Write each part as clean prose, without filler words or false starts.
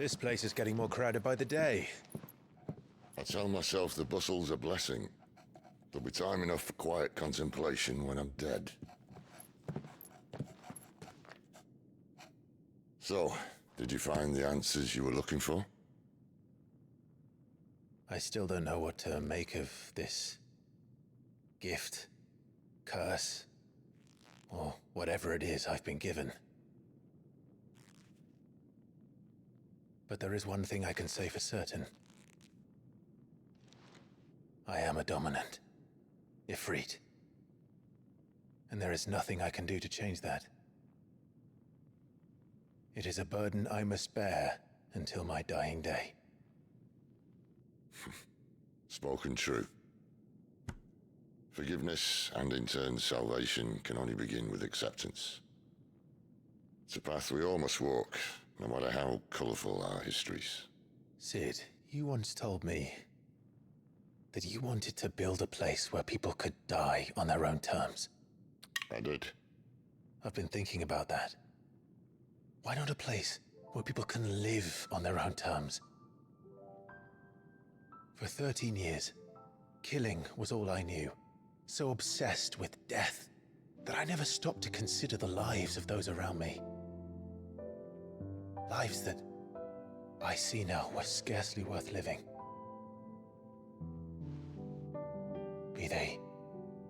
This place is getting more crowded by the day. I tell myself the bustle's a blessing. There'll be time enough for quiet contemplation when I'm dead. So, did you find the answers you were looking for? I still don't know what to make of this gift, curse, or whatever it is I've been given. But there is one thing I can say for certain. I am a dominant, Ifrit. And there is nothing I can do to change that. It is a burden I must bear until my dying day. Spoken true. Forgiveness, and in turn salvation, can only begin with acceptance. It's a path we all must walk, no matter how colourful our histories. Sid, you once told me that you wanted to build a place where people could die on their own terms. I did. I've been thinking about that. Why not a place where people can live on their own terms? For 13 years, killing was all I knew. So obsessed with death that I never stopped to consider the lives of those around me. Lives that I see now were scarcely worth living. Be they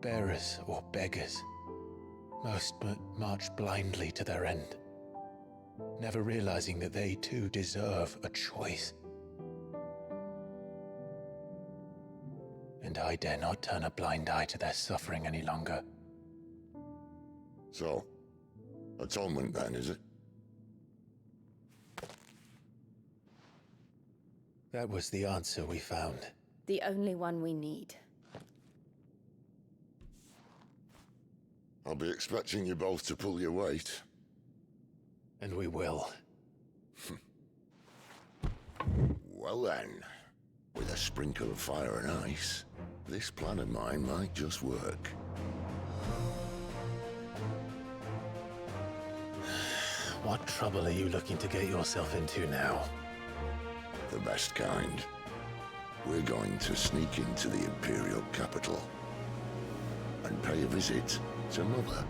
bearers or beggars, most march blindly to their end, never realizing that they too deserve a choice. And I dare not turn a blind eye to their suffering any longer. So, atonement then, is it? That was the answer we found. The only one we need. I'll be expecting you both to pull your weight. And we will. Well then, with a sprinkle of fire and ice, this plan of mine might just work. What trouble are you looking to get yourself into now? The best kind. We're going to sneak into the Imperial capital and pay a visit to Mother.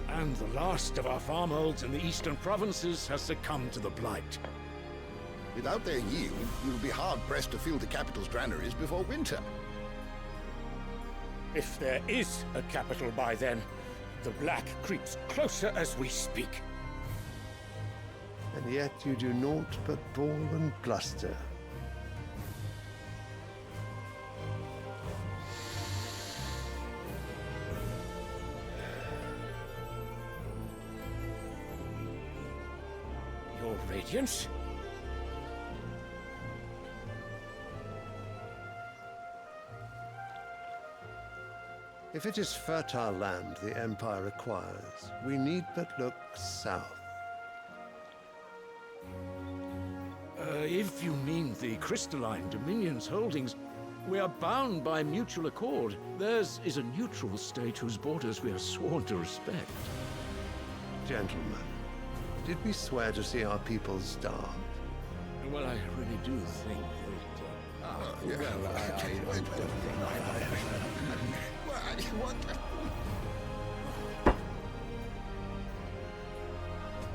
And the last of our farmholds in the eastern provinces has succumbed to the blight. Without their yield, we'll be hard-pressed to fill the capital's granaries before winter. If there is a capital by then, the black creeps closer as we speak. And yet you do naught but bawl and bluster. Your Radiance? If it is fertile land the Empire acquires, we need but look south. If you mean the crystalline Dominion's holdings, we are bound by mutual accord. Theirs is a neutral state whose borders we are sworn to respect. Gentlemen, did we swear to see our people starve? Well, I really do think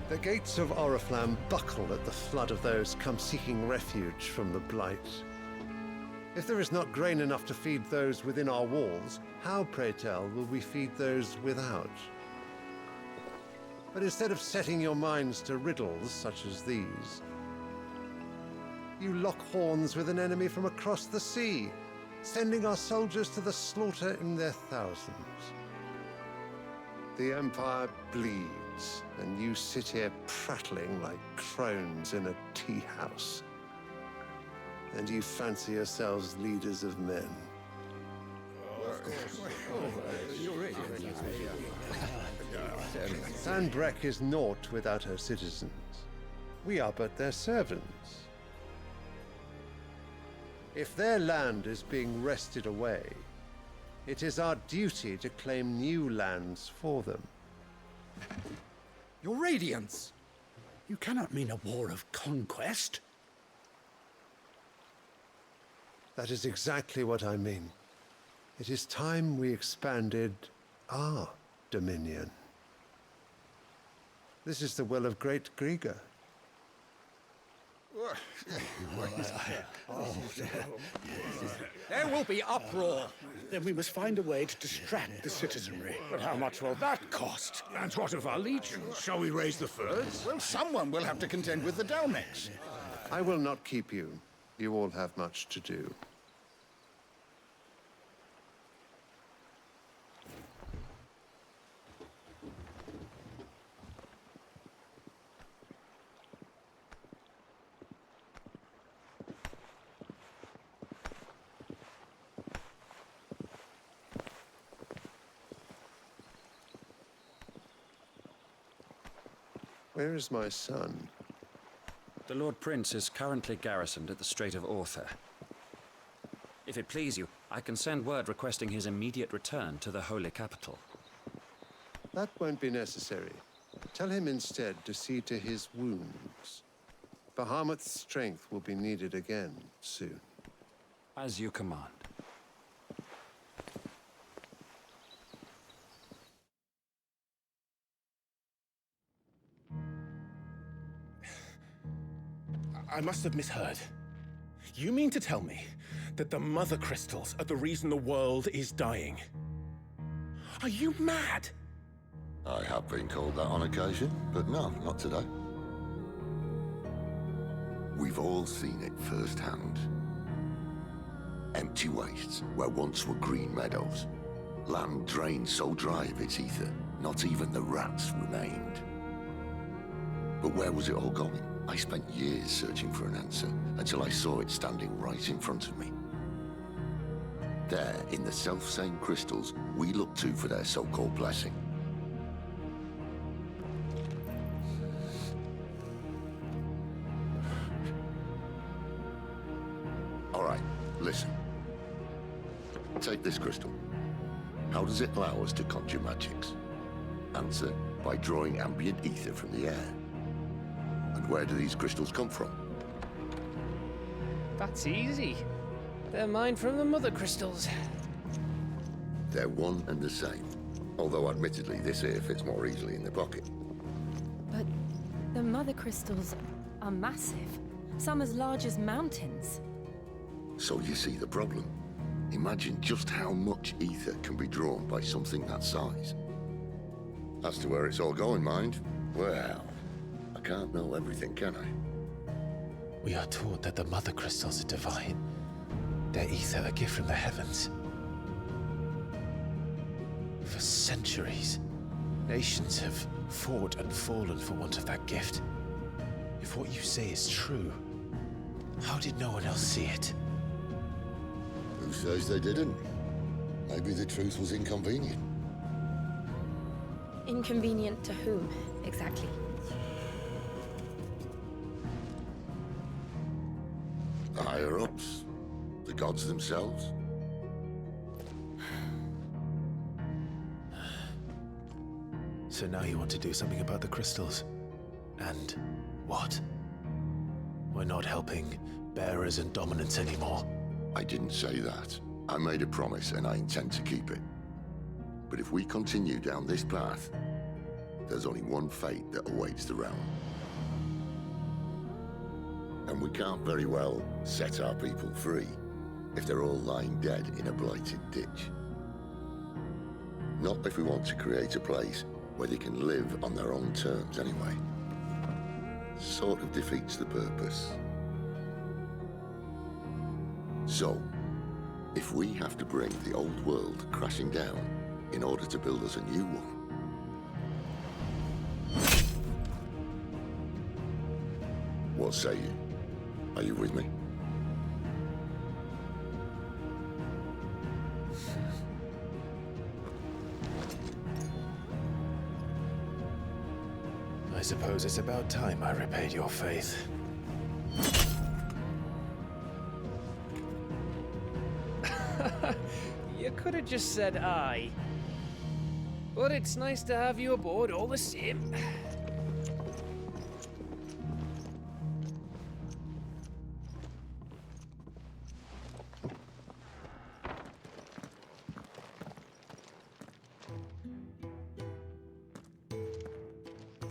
The gates of Oriflamme buckle at the flood of those come seeking refuge from the blight. If there is not grain enough to feed those within our walls, how, pray tell, will we feed those without? But instead of setting your minds to riddles such as these, you lock horns with an enemy from across the sea, sending our soldiers to the slaughter in their thousands. The Empire bleeds, and you sit here prattling like crones in a tea house. And you fancy yourselves leaders of men. Sanbreque is naught without her citizens. We are but their servants. If their land is being wrested away, it is our duty to claim new lands for them. Your Radiance! You cannot mean a war of conquest. That is exactly what I mean. It is time we expanded our dominion. This is the will of great Grieger. There will be uproar. Then we must find a way to distract the citizenry. But how much will that cost? And what of our legions? Shall we raise the furs? Well, someone will have to contend with the Dalnex. I will not keep you. You all have much to do. Where is my son? The Lord Prince is currently garrisoned at the Strait of Arthur. If it please you, I can send word requesting his immediate return to the Holy Capital. That won't be necessary. Tell him instead to see to his wounds. Bahamut's strength will be needed again soon. As you command. I must have misheard. You mean to tell me that the Mother Crystals are the reason the world is dying? Are you mad? I have been called that on occasion, but no, not today. We've all seen it firsthand. Empty wastes where once were green meadows. Land drained so dry of its ether, not even the rats remained. But where was it all going? I spent years searching for an answer, until I saw it standing right in front of me. There, in the self-same crystals we look to for their so-called blessing. All right, listen. Take this crystal. How does it allow us to conjure magics? Answer, by drawing ambient ether from the air. And where do these crystals come from? That's easy. They're mined from the Mother Crystals. They're one and the same. Although admittedly, this here fits more easily in the pocket. But the Mother Crystals are massive. Some as large as mountains. So you see the problem. Imagine just how much ether can be drawn by something that size. As to where it's all going, mind, well, I can't know everything, can I? We are taught that the Mother Crystals are divine. Their ether a gift from the heavens. For centuries, nations have fought and fallen for want of that gift. If what you say is true, how did no one else see it? Who says they didn't? Maybe the truth was inconvenient. Inconvenient to whom, exactly? The higher-ups, the gods themselves. So now you want to do something about the crystals? And what? We're not helping bearers and dominants anymore. I didn't say that. I made a promise and I intend to keep it. But if we continue down this path, there's only one fate that awaits the realm. And we can't very well set our people free if they're all lying dead in a blighted ditch. Not if we want to create a place where they can live on their own terms anyway. Sort of defeats the purpose. So, if we have to bring the old world crashing down in order to build us a new one, what say you? Are you with me? suppose it's about time I repaid your faith. You could have just said aye. But it's nice to have you aboard all the same.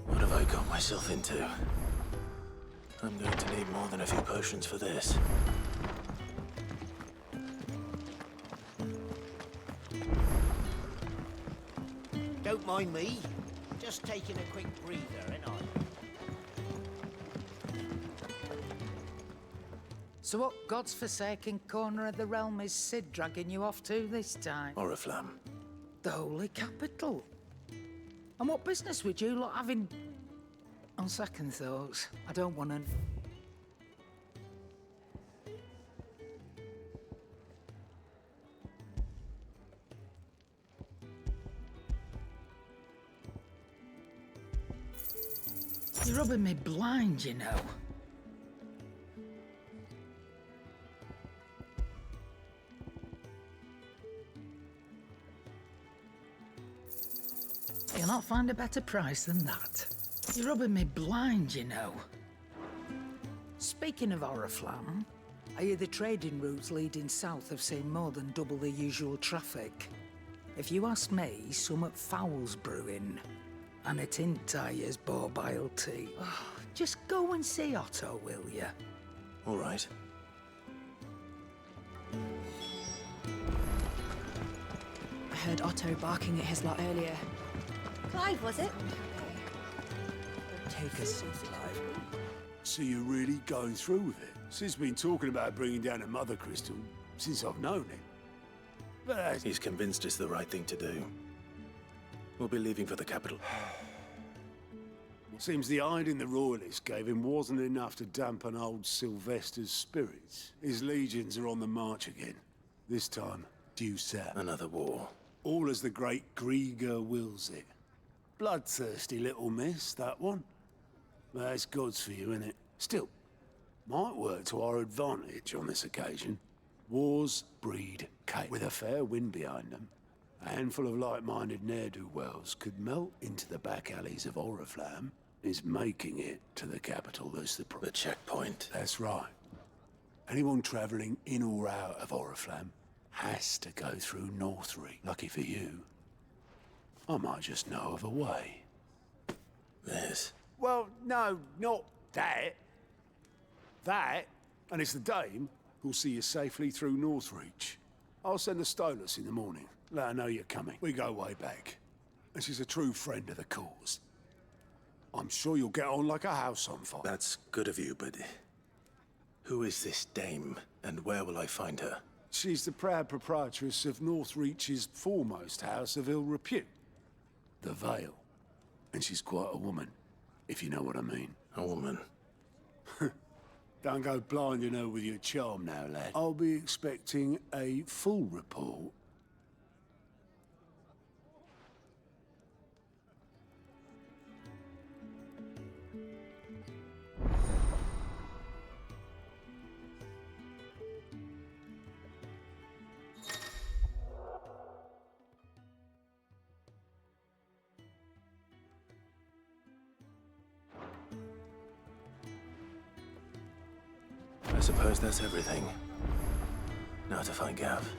What have I got myself into? I'm going to need more than a few potions for this. Don't mind me. Just taking a quick breather, ain't I? So what God's forsaken corner of the realm is Sid dragging you off to this time? Oriflamme. The Holy Capital. And what business would you lot having... On second thoughts, I don't want to... You're rubbing me blind, you know. You'll not find a better price than that. You're rubbing me blind, you know. Speaking of Oriflamme, I hear the trading routes leading south have seen more than double the usual traffic. If you ask me, summat foul's brewing. And a tin tyres borbile tea. Just go and see Otto, will you? All right. I heard Otto barking at his lot earlier. Clive, was it? Take a seat, Clive. So you're really going through with it? Sid's been talking about bringing down a Mother Crystal since I've known him. But He's convinced it's the right thing to do. We'll be leaving for the capital. seems the hiding the royalists gave him wasn't enough to dampen old Sylvester's spirits. His legions are on the march again. This time, due south. Another war. All as the great Grieger wills it. Bloodthirsty little miss, that one. But it's God's for you, innit? Still, might work to our advantage on this occasion. Wars breed chaos. With a fair wind behind them, a handful of like-minded ne'er-do-wells could melt into the back alleys of Oriflamme. Is making it to the capital that's the checkpoint. That's right. Anyone travelling in or out of Oriflamme has to go through Northreach. Lucky for you, I might just know of a way. This? Well, no, not that. That, and it's the dame who'll see you safely through Northreach. I'll send the Stolas in the morning. Let her know you're coming. We go way back. And she's a true friend of the cause. I'm sure you'll get on like a house on fire. That's good of you, but who is this dame, and where will I find her? She's the proud proprietress of Northreach's foremost house of ill repute, the Vale. And she's quite a woman, if you know what I mean. A woman? Don't go blinding her with your charm now, lad. I'll be expecting a full report. I suppose that's everything. Now to find Gav.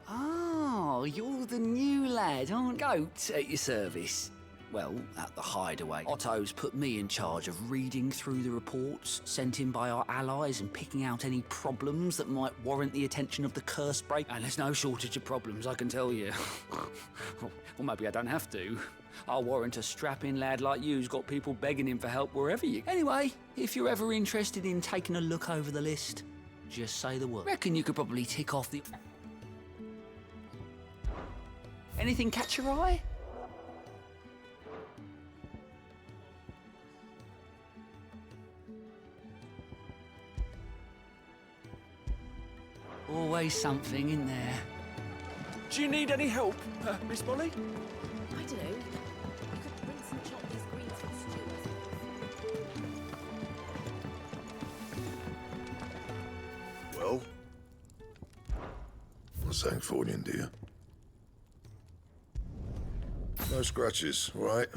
Oh, you're the new lad, aren't you? Goat at your service. Well, at the hideaway. Otto's put me in charge of reading through the reports sent in by our allies and picking out any problems that might warrant the attention of the curse break. And there's no shortage of problems, I can tell you. Well, maybe I don't have to. I'll warrant a strapping lad like you's got people begging him for help wherever you... Anyway, if you're ever interested in taking a look over the list, just say the word. Reckon you could probably tick off the... Anything catch your eye? Always something in there. Do you need any help, Miss Molly? I don't know. You could rinse and chop these greens for stew. Well? What's Angfordian, dear? No scratches, all right?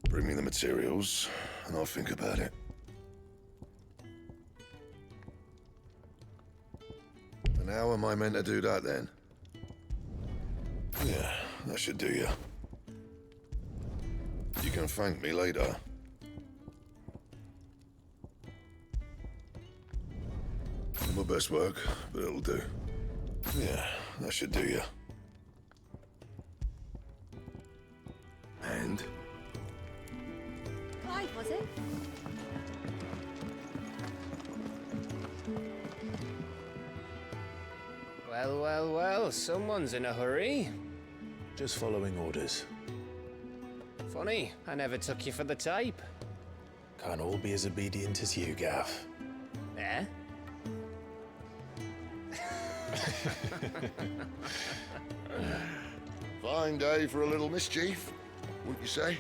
Bring me the materials, and I'll think about it. And how am I meant to do that, then? Yeah, that should do you. You can thank me later. Not my best work, but it'll do. Yeah, that should do you. And? Clive, was it? Well, well, well, someone's in a hurry. Just following orders. Funny, I never took you for the type. Can't all be as obedient as you, Gav. Eh? Fine day for a little mischief, wouldn't you say?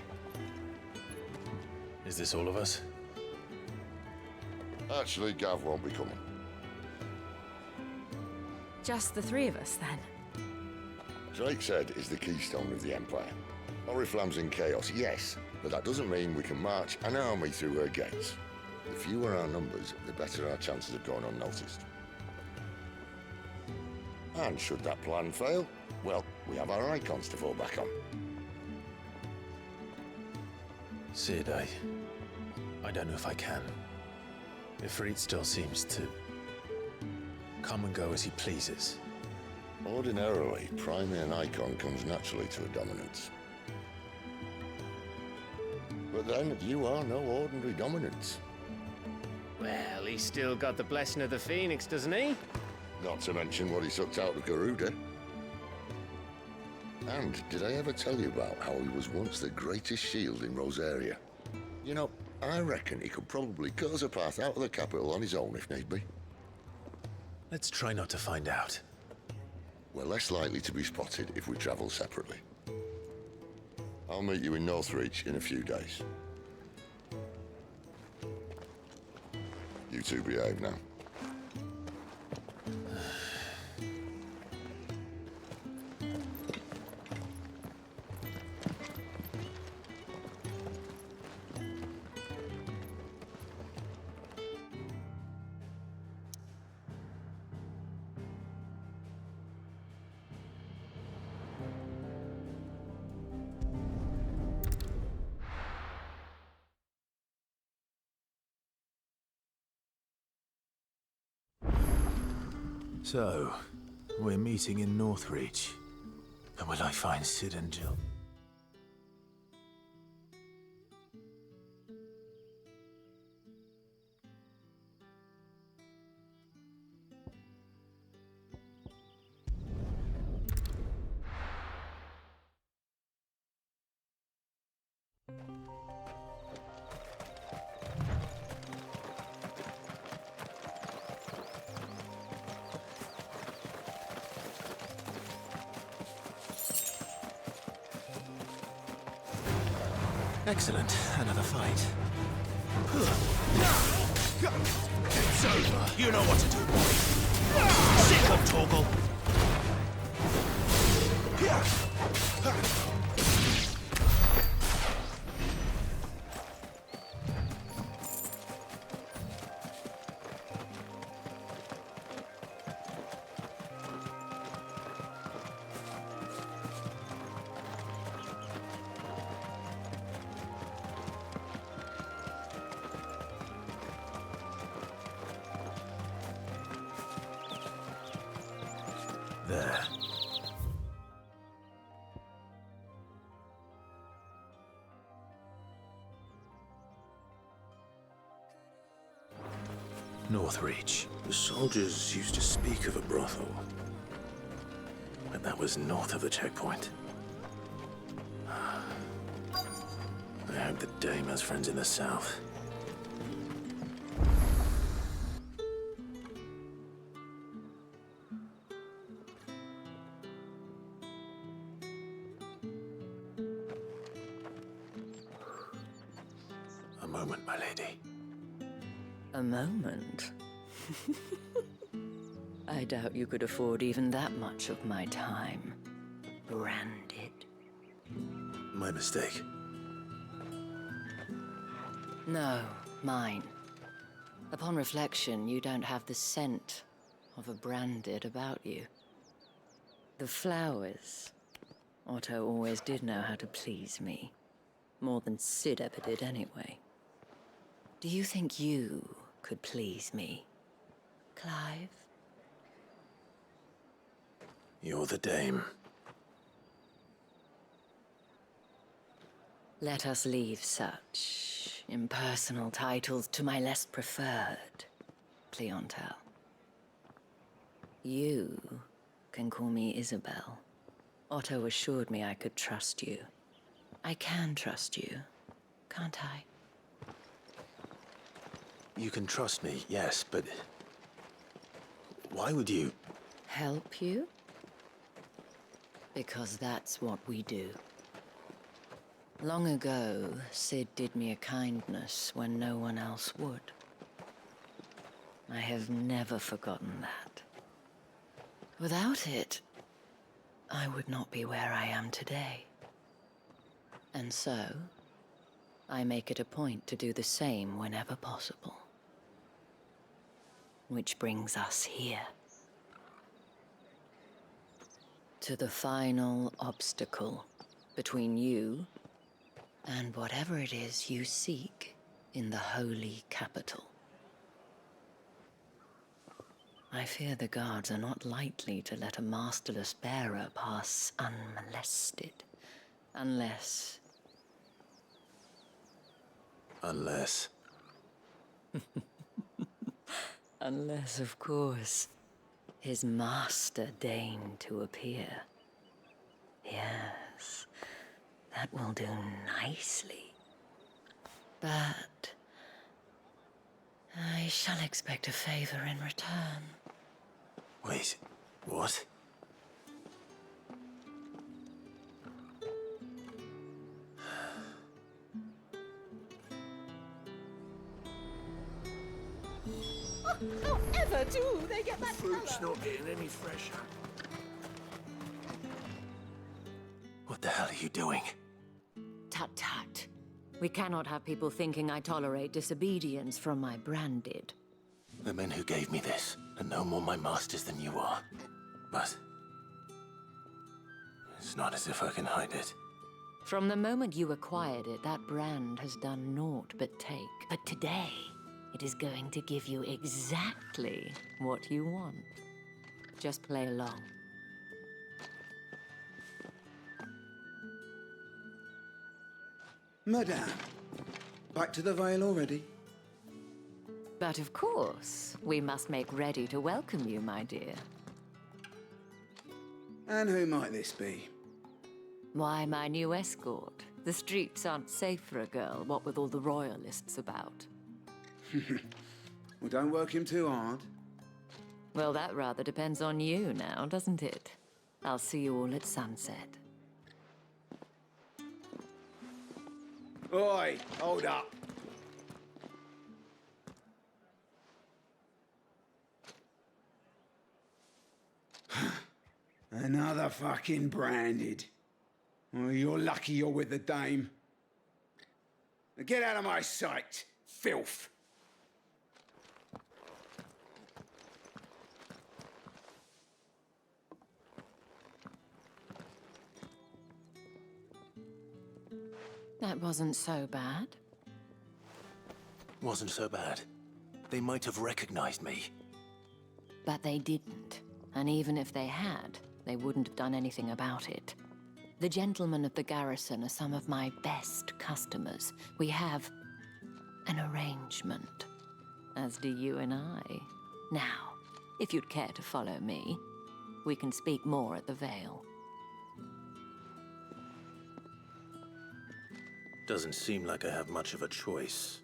Is this all of us? Actually, Gav won't be coming. Just the three of us, then? Drake's Head is the keystone of the Empire. Oriflamme's in chaos, yes, but that doesn't mean we can march an army through her gates. The fewer our numbers, the better our chances of going unnoticed. And should that plan fail, well, we have our icons to fall back on. Sid, I don't know if I can. Ifrit still seems to come and go as he pleases. Ordinarily, priming an icon comes naturally to a dominance. But then, you are no ordinary dominance. Well, he's still got the blessing of the Phoenix, doesn't he? Not to mention what he sucked out of Garuda. And did I ever tell you about how he was once the greatest shield in Rosaria? You know, I reckon he could probably cut us a path out of the capital on his own if need be. Let's try not to find out. We're less likely to be spotted if we travel separately. I'll meet you in Northreach in a few days. You two behave now. So, we're meeting in Northreach. And will I find Sid and Jill? Excellent. Another fight. It's over. You know what to do, boy. Sick of Torgal. There. Northreach. The soldiers used to speak of a brothel. But that was north of the checkpoint. I hope the dame has friends in the south. A moment, my lady. A moment? I doubt you could afford even that much of my time. Branded. My mistake. No, mine. Upon reflection, you don't have the scent of a branded about you. The flowers. Otto always did know how to please me. More than Sid ever did anyway. Do you think you could please me, Clive? You're the dame. Let us leave such impersonal titles to my less preferred clientele. You can call me Isabel. Otto assured me I could trust you. I can trust you, can't I? You can trust me, yes, but... why would you... Help you? Because that's what we do. Long ago, Sid did me a kindness when no one else would. I have never forgotten that. Without it, I would not be where I am today. And so, I make it a point to do the same whenever possible. Which brings us here. To the final obstacle between you and whatever it is you seek in the holy capital. I fear the guards are not likely to let a masterless bearer pass unmolested. Unless... Unless... Unless, of course, his master deigned to appear. Yes, that will do nicely. But I shall expect a favor in return. Wait, what? However do they get that Fruit's colour? not getting any fresher. What the hell are you doing? Tut tut. We cannot have people thinking I tolerate disobedience from my branded. The men who gave me this are no more my masters than you are. But... it's not as if I can hide it. From the moment you acquired it, that brand has done naught but take. But today, it is going to give you exactly what you want. Just play along. Madame, back to the Vale already? But of course, we must make ready to welcome you, my dear. And who might this be? Why, my new escort. The streets aren't safe for a girl, what with all the royalists about. Well, don't work him too hard. Well, that rather depends on you now, doesn't it? I'll see you all at sunset. Oi, hold up. Another fucking branded. Well, you're lucky you're with the dame. Now get out of my sight, filth. That wasn't so bad. Wasn't so bad. They might have recognized me. But they didn't. And even if they had, they wouldn't have done anything about it. The gentlemen of the garrison are some of my best customers. We have an arrangement. As do you and I. Now, if you'd care to follow me, we can speak more at the Vale. Doesn't seem like I have much of a choice.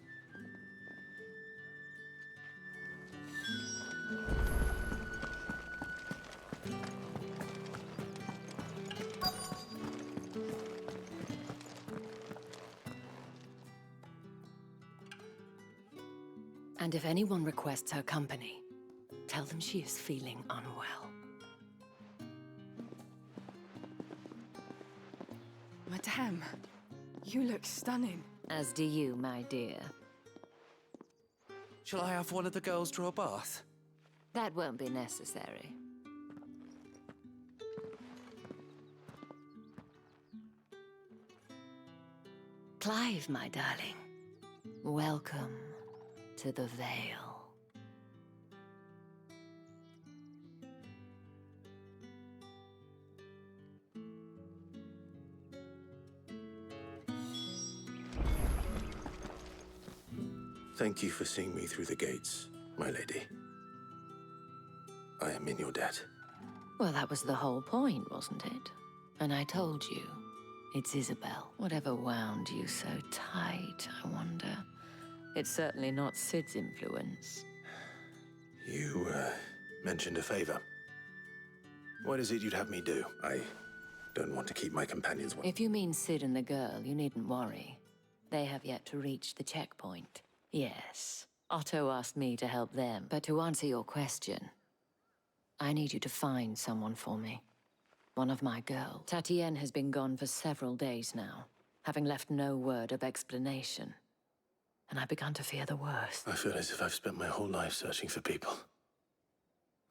And if anyone requests her company, tell them she is feeling unwell. Madame, you look stunning. As do you, my dear. Shall I have one of the girls draw a bath? That won't be necessary. Clive, my darling. Welcome to the Vale. Thank you for seeing me through the gates, my lady. I am in your debt. Well, that was the whole point, wasn't it? And I told you, it's Isabel. Whatever wound you so tight, I wonder. It's certainly not Sid's influence. You, mentioned a favor. What is it you'd have me do? I don't want to keep my companions If you mean Sid and the girl, you needn't worry. They have yet to reach the checkpoint. Yes, Otto asked me to help them. But to answer your question, I need you to find someone for me. One of my girls. Tatienne has been gone for several days now, having left no word of explanation. And I've begun to fear the worst. I feel as if I've spent my whole life searching for people.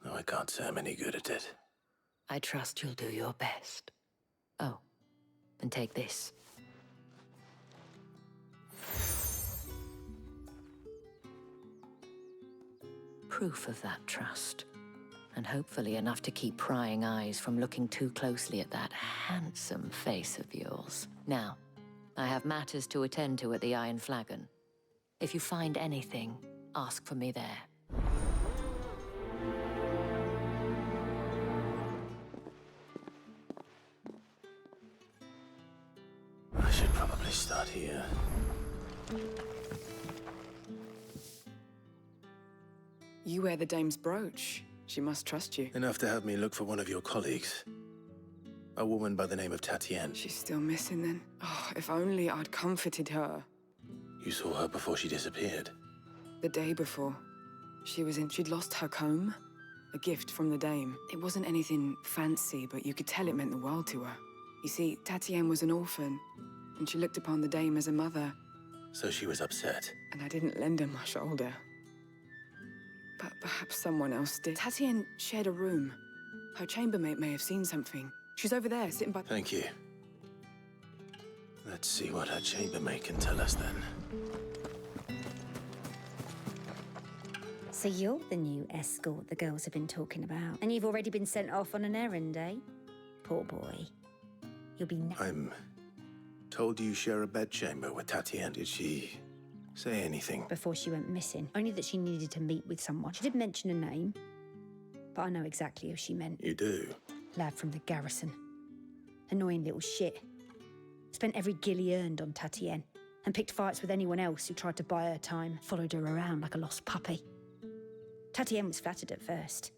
No, I can't say I'm any good at it. I trust you'll do your best. Oh, and take this. Proof of that trust. And hopefully enough to keep prying eyes from looking too closely at that handsome face of yours. Now, I have matters to attend to at the Iron Flagon. If you find anything, ask for me there. I should probably start here. You wear the dame's brooch. She must trust you. Enough to have me look for one of your colleagues. A woman by the name of Tatienne. She's still missing then. Oh, if only I'd comforted her. You saw her before she disappeared. The day before. She'd lost her comb. A gift from the dame. It wasn't anything fancy, but you could tell it meant the world to her. You see, Tatienne was an orphan, and she looked upon the dame as a mother. So she was upset. And I didn't lend her my shoulder. But perhaps someone else did. Tatienne shared a room. Her chambermaid may have seen something. She's over there, sitting by... Thank you. Let's see what her chambermaid can tell us then. So you're the new escort the girls have been talking about. And you've already been sent off on an errand, eh? Poor boy. You'll be... I'm told you share a bedchamber with Tatienne. Did she say anything? Before she went missing. Only that she needed to meet with someone. She did mention a name, but I know exactly who she meant. You do? Lad from the garrison. Annoying little shit. Spent every guil he earned on Tatienne, and picked fights with anyone else who tried to buy her time. Followed her around like a lost puppy. Tatienne was flattered at first,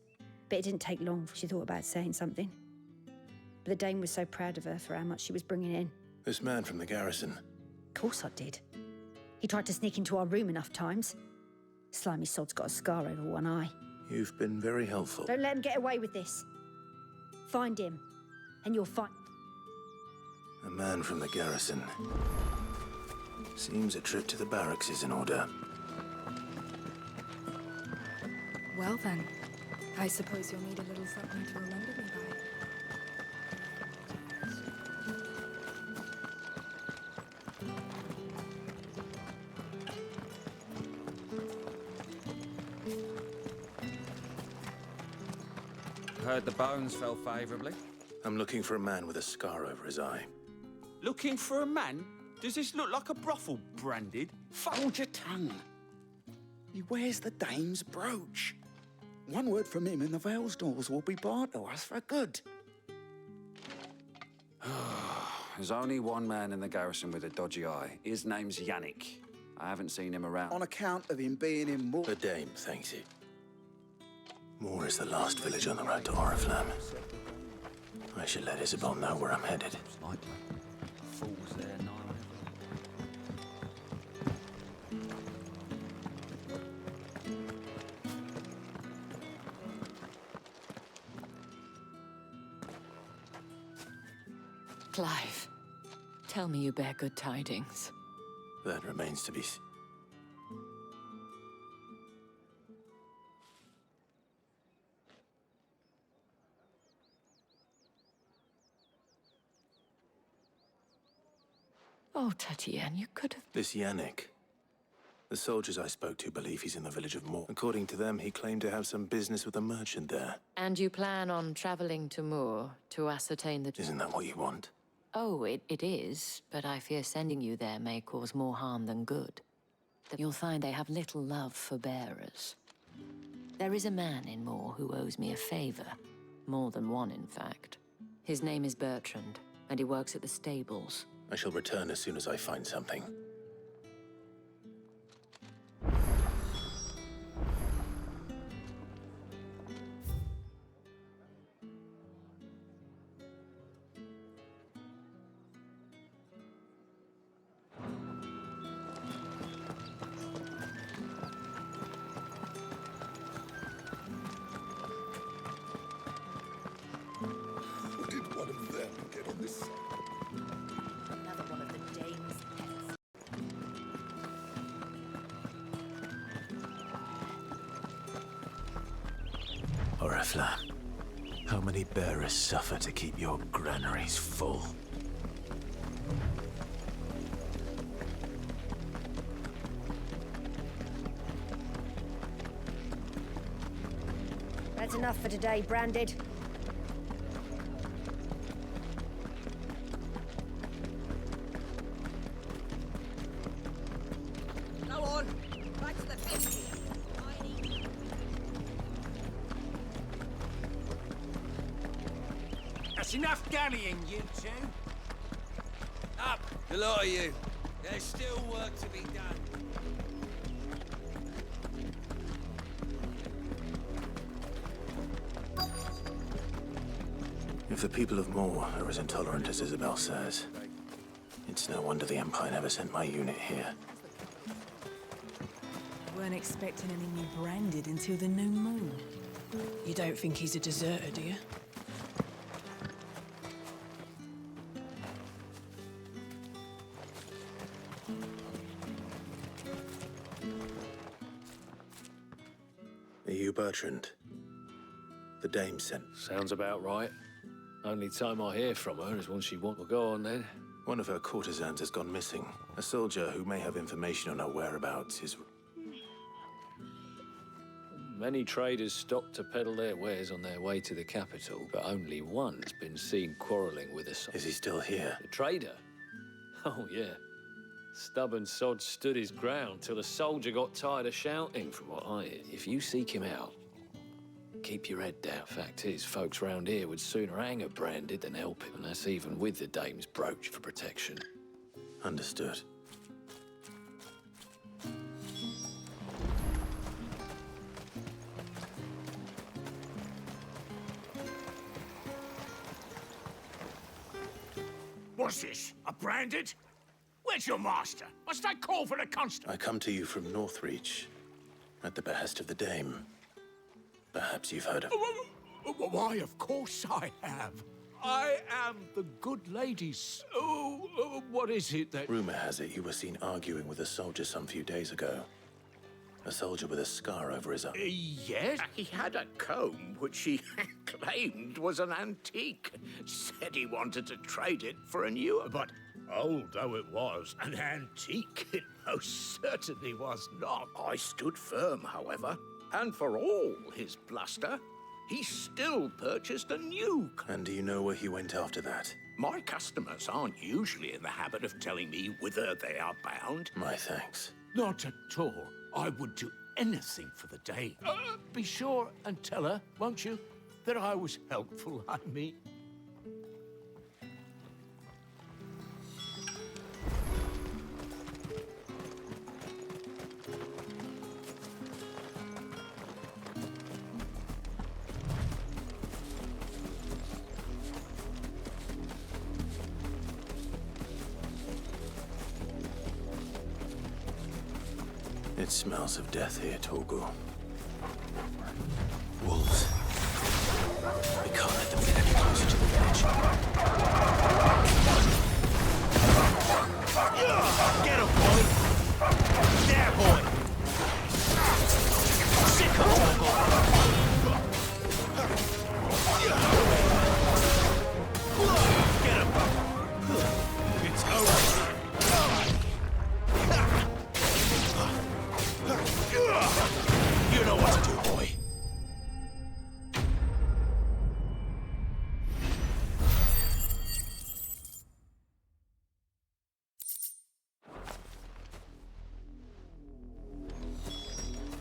but it didn't take long before she thought about saying something. But the dame was so proud of her for how much she was bringing in. This man from the garrison. Of course I did. He tried to sneak into our room enough times. Slimy sod's got a scar over one eye. You've been very helpful. Don't let him get away with this. Find him, and you'll find... A man from the garrison. Seems a trip to the barracks is in order. Well then, I suppose you'll need a little something to remember me by. Heard the bones fell favorably. I'm looking for a man with a scar over his eye. Looking for a man? Does this look like a brothel, Branded? Hold your tongue. He wears the dame's brooch. One word from him and the Vale's doors will be barred to us for good. There's only one man in the garrison with a dodgy eye. His name's Yannick. I haven't seen him around. On account of him being in Moor. The Dame thanks you. Moor is the last village on the road to Oriflamme. I should let Isabel know where I'm headed. Likely. Fools there, no. Clive, tell me you bear good tidings. That remains to be seen. Oh, Tatienne, you could have... This Yannick. The soldiers I spoke to believe he's in the village of Moor. According to them, he claimed to have some business with a merchant there. And you plan on traveling to Moor to ascertain the... Isn't that what you want? Oh, it is, but I fear sending you there may cause more harm than good. You'll find they have little love for bearers. There is a man in Moor who owes me a favor. More than one, in fact. His name is Bertrand, and he works at the stables. I shall return as soon as I find something. Did one of them get on this side? Another one of the Dame's pets. Oriflamme, how many bearers suffer to keep your granaries full? That's enough for today, Branded. Go on. Back to the 50. That's enough dallying, you two. Up, The lot of you. There's still work to be done. If the people of Moor are as intolerant as Isabel says, it's no wonder the Empire never sent my unit here. Weren't expecting any new Branded until the new moon. You don't think he's a deserter, do you? Are you Bertrand? The Dame sent. Sounds about right. Only time I hear from her is when she wants to go on then. One of her courtesans has gone missing. A soldier who may have information on her whereabouts is... Many traders stop to peddle their wares on their way to the capital, but only one's been seen quarrelling with us. Is he still here? The trader? Oh, yeah. Stubborn sod stood his ground till the soldier got tired of shouting, from what I hear. If you seek him out, keep your head down. Fact is, folks round here would sooner hang a Branded than help him, and that's even with the Dame's brooch for protection. Understood. What's this? A Branded? Where's your master? Must I call for a constable? I come to you from Northreach, at the behest of the Dame. Perhaps you've heard of... Why, of course I have. I am the good lady's... what is it that... Rumor has it you were seen arguing with a soldier some few days ago. A soldier with a scar over his eye. Yes, he had a comb which he claimed was an antique. Said he wanted to trade it for a newer, but old though it was, an antique it most certainly was not. I stood firm, however, and for all his bluster, he still purchased a new. And do you know where he went after that? My customers aren't usually in the habit of telling me whither they are bound. My thanks. Not at all. I would do anything for the day. Be sure and tell her, won't you, that I was helpful, I mean. It smells of death here, Torgal. Wolves. We can't let them get any closer to the village. Get him, boy! There, boy! Sick of Get him! It's over! You know what to do, boy.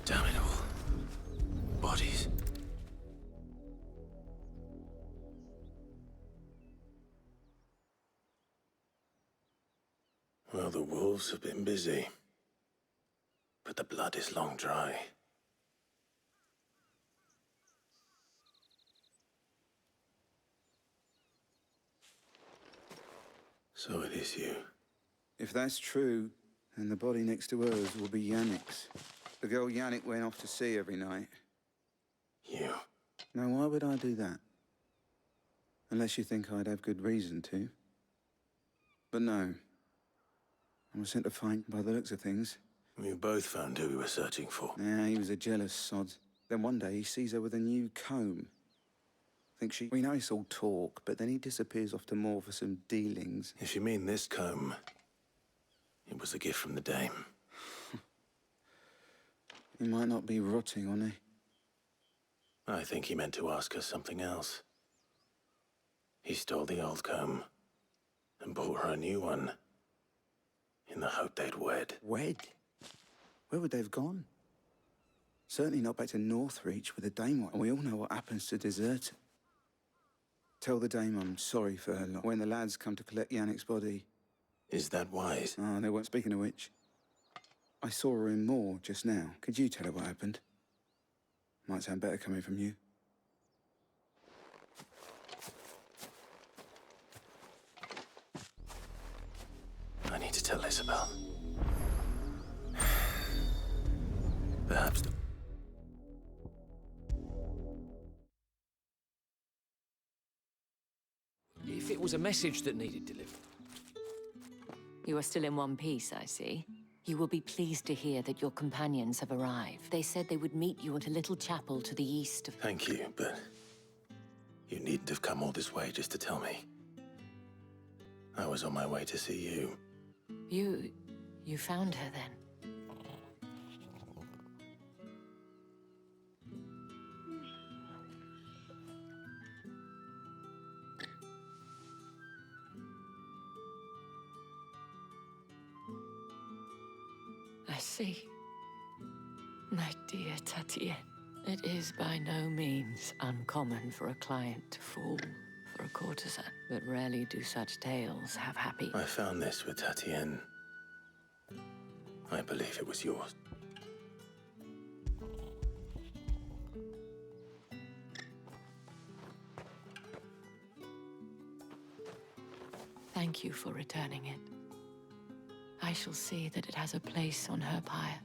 Damn it all. Bodies. Well, the wolves have been busy. But the blood is long dry. So it is you. If that's true, then the body next to hers will be Yannick's. The girl Yannick went off to see every night. You? Now, why would I do that? Unless you think I'd have good reason to. But no. I was sent to find by the looks of things. We both found who we were searching for. Yeah, he was a jealous sod. Then one day he sees her with a new comb. Thinks we know it's all talk, but then he disappears off to more for some dealings. If you mean this comb, it was a gift from the dame. He might not be rotting on her. I think he meant to ask her something else. He stole the old comb and bought her a new one in the hope they'd wed. Wed? Where would they have gone? Certainly not back to Northreach with a dame. And we all know what happens to deserters. Tell the dame I'm sorry for her lot. When the lads come to collect Yannick's body. Is that wise? Oh, they weren't. Speaking of which, I saw her in Moor just now. Could you tell her what happened? Might sound better coming from you. I need to tell Isabel. Perhaps the... If it was a message that needed delivered. You are still in one piece, I see. You will be pleased to hear that your companions have arrived. They said they would meet you at a little chapel to the east of... Thank you, but you needn't have come all this way just to tell me. I was on my way to see you. You found her then? I see. My dear Tatienne, it is by no means uncommon for a client to fall for a courtesan, but rarely do such tales have happy... I found this with Tatienne. I believe it was yours. Thank you for returning it. I shall see that it has a place on her pyre.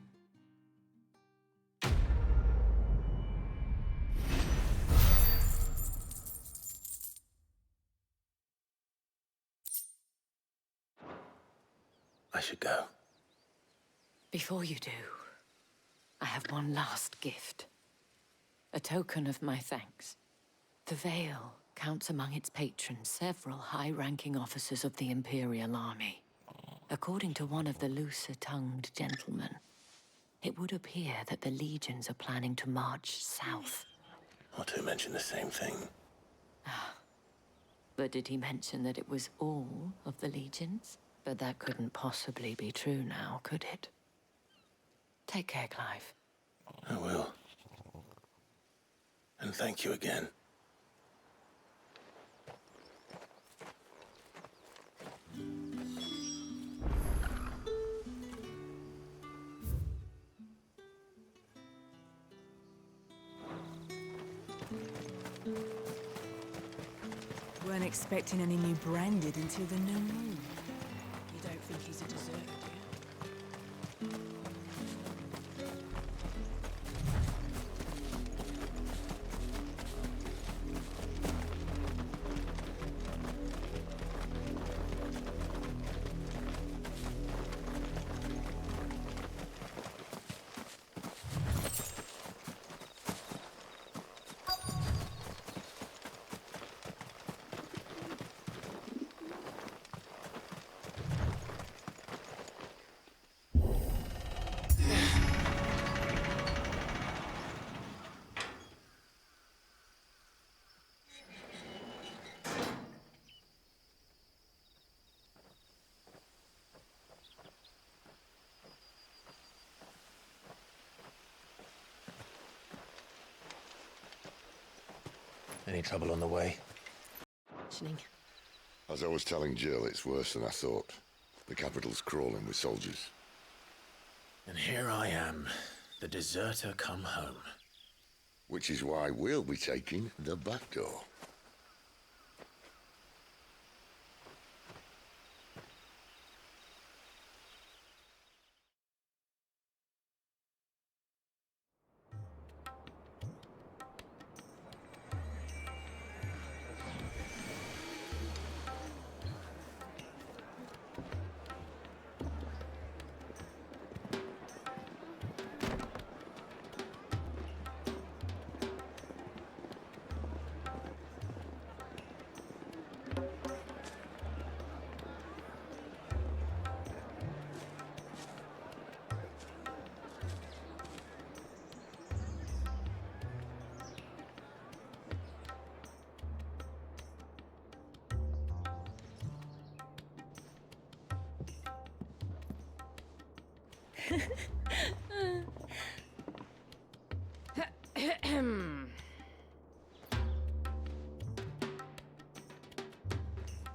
I should go. Before you do, I have one last gift. A token of my thanks. The Vale counts among its patrons several high-ranking officers of the Imperial Army. According to one of the looser-tongued gentlemen, it would appear that the legions are planning to march south. Otto mentioned the same thing. But did he mention that it was all of the legions? But that couldn't possibly be true now, could it? Take care, Clive. I will. And thank you again. Weren't expecting any new branded until the new moon. You don't think he's a deserter, do you? Any trouble on the way? As I was telling Jill, it's worse than I thought. The capital's crawling with soldiers. And here I am, the deserter come home. Which is why we'll be taking the back door.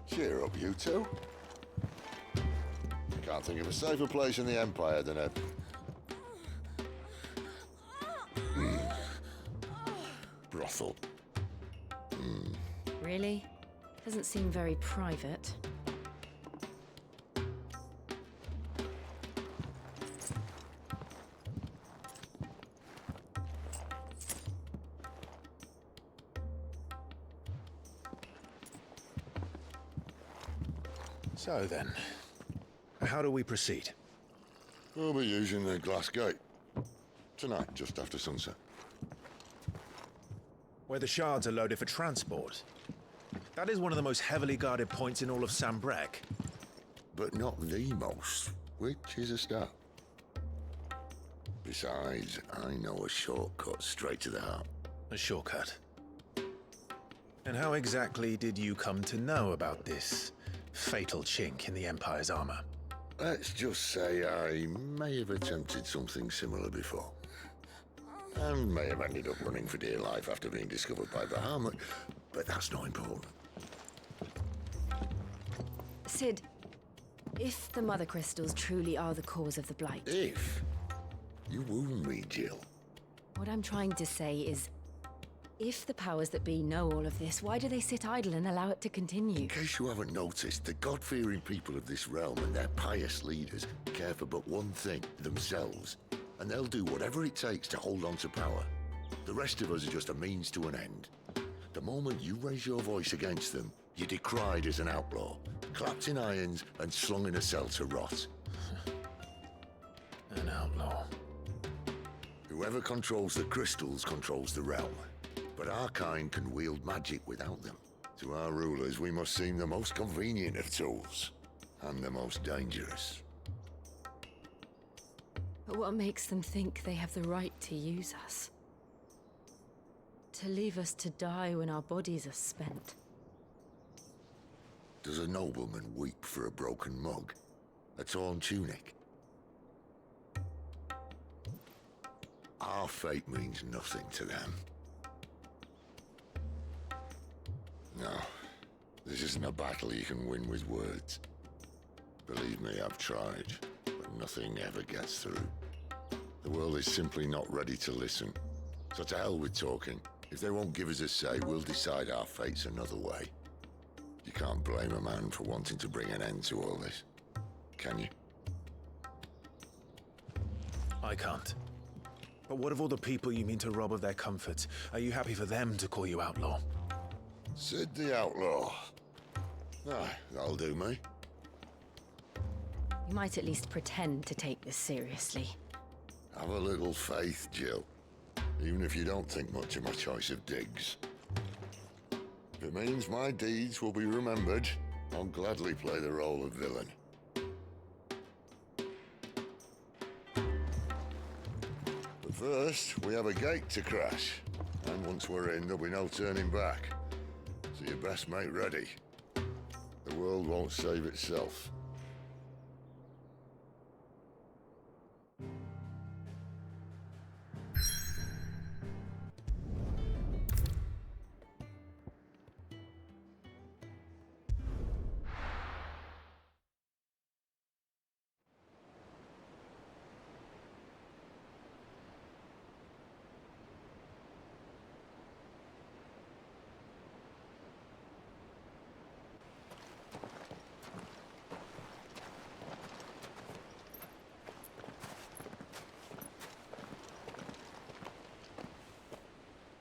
Cheer up, you two. Can't think of a safer place in the Empire than a... brothel. Really? Doesn't seem very private. So then, how do we proceed? We'll be using the glass gate. Tonight, just after sunset. Where the shards are loaded for transport. That is one of the most heavily guarded points in all of Sambrec. But not the most, which is a start. Besides, I know a shortcut straight to the heart. A shortcut? And how exactly did you come to know about this fatal chink in the Empire's armor? Let's just say I may have attempted something similar before. And may have ended up running for dear life after being discovered by Bahamut, but that's not important. Sid, if the Mother Crystals truly are the cause of the Blight... If? You wound me, Jill. What I'm trying to say is, if the powers that be know all of this, why do they sit idle and allow it to continue? In case you haven't noticed, the God-fearing people of this realm and their pious leaders care for but one thing, themselves. And they'll do whatever it takes to hold on to power. The rest of us are just a means to an end. The moment you raise your voice against them, you're decried as an outlaw, clapped in irons and slung in a cell to rot. An outlaw. Whoever controls the crystals controls the realm. But our kind can wield magic without them. To our rulers, we must seem the most convenient of tools, and the most dangerous. But what makes them think they have the right to use us? To leave us to die when our bodies are spent? Does a nobleman weep for a broken mug? A torn tunic? Our fate means nothing to them. No, this isn't a battle you can win with words. Believe me, I've tried, but nothing ever gets through. The world is simply not ready to listen. So to hell with talking. If they won't give us a say, we'll decide our fates another way. You can't blame a man for wanting to bring an end to all this, can you? I can't. But what of all the people you mean to rob of their comforts? Are you happy for them to call you outlaw? Sid the Outlaw. Ah, that'll do me. You might at least pretend to take this seriously. Have a little faith, Jill. Even if you don't think much of my choice of digs. If it means my deeds will be remembered, I'll gladly play the role of villain. But first, we have a gate to crash. And once we're in, there'll be no turning back. So you best make ready. The world won't save itself.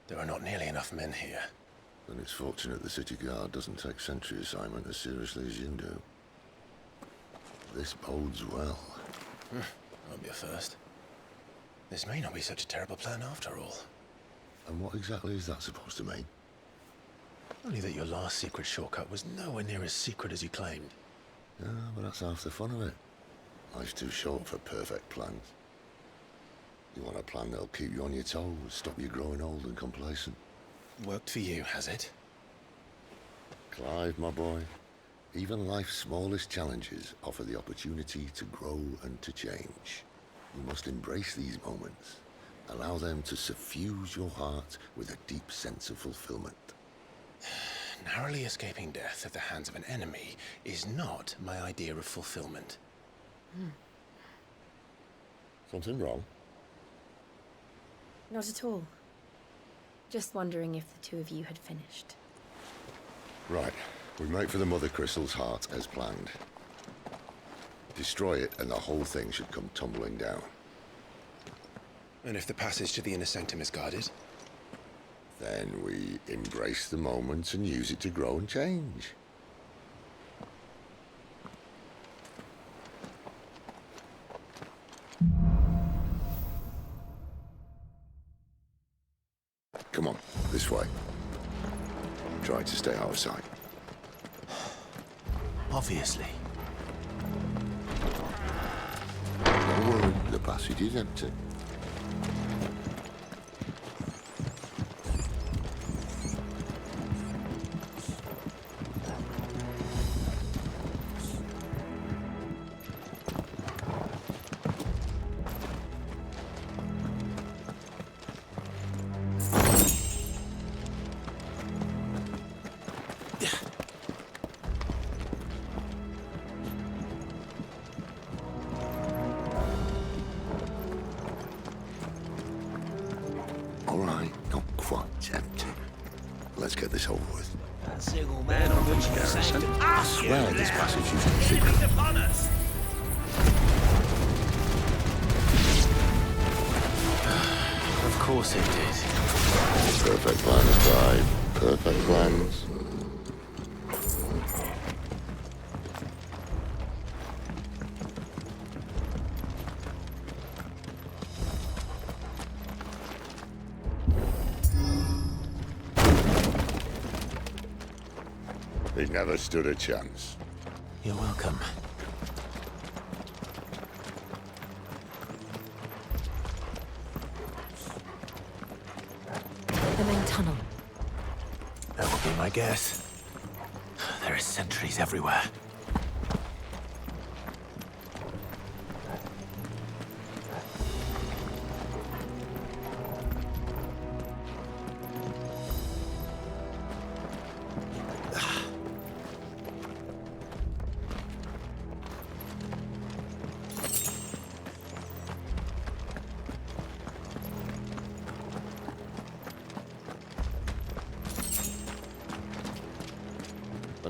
There are not nearly enough men here. Then it's fortunate the city guard doesn't take sentry assignment as seriously as you do. This bodes well. Won't be a first. This may not be such a terrible plan after all. And what exactly is that supposed to mean? Only that your last secret shortcut was nowhere near as secret as you claimed. Yeah, but that's half the fun of it. Life's too short for perfect plans. You want a plan that'll keep you on your toes, stop you growing old and complacent. Worked for you, has it? Clive, my boy, even life's smallest challenges offer the opportunity to grow and to change. You must embrace these moments. Allow them to suffuse your heart with a deep sense of fulfillment. Narrowly escaping death at the hands of an enemy is not my idea of fulfillment. Something wrong? Not at all. Just wondering if the two of you had finished. Right. We make for the Mother Crystal's heart as planned. Destroy it and the whole thing should come tumbling down. And if the passage to the inner sanctum is guarded? Then we embrace the moment and use it to grow and change. Come on, this way. Try to stay out of sight. Obviously. Don't worry, the passage is empty. All right, not quite empty. Let's get this over with. Single man on which Garrison, I swear this passage used to be secret. Of course it did. Perfect plans, Clive. Perfect plans. He never stood a chance. You're welcome. The main tunnel. That would be my guess. There are sentries everywhere.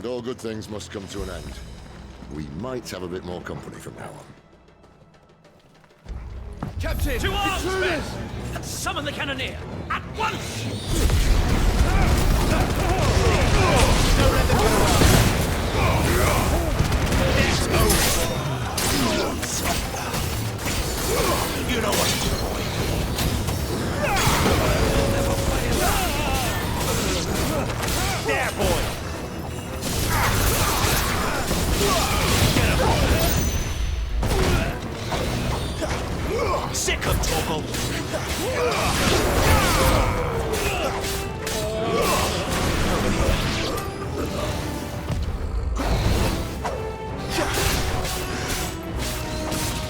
And all good things must come to an end. We might have a bit more company from now on. Captain! To arms, men! And summon the cannoneer! At once! It's over! You know what to do, boy. There, boy! Get him! Sick of Torgal!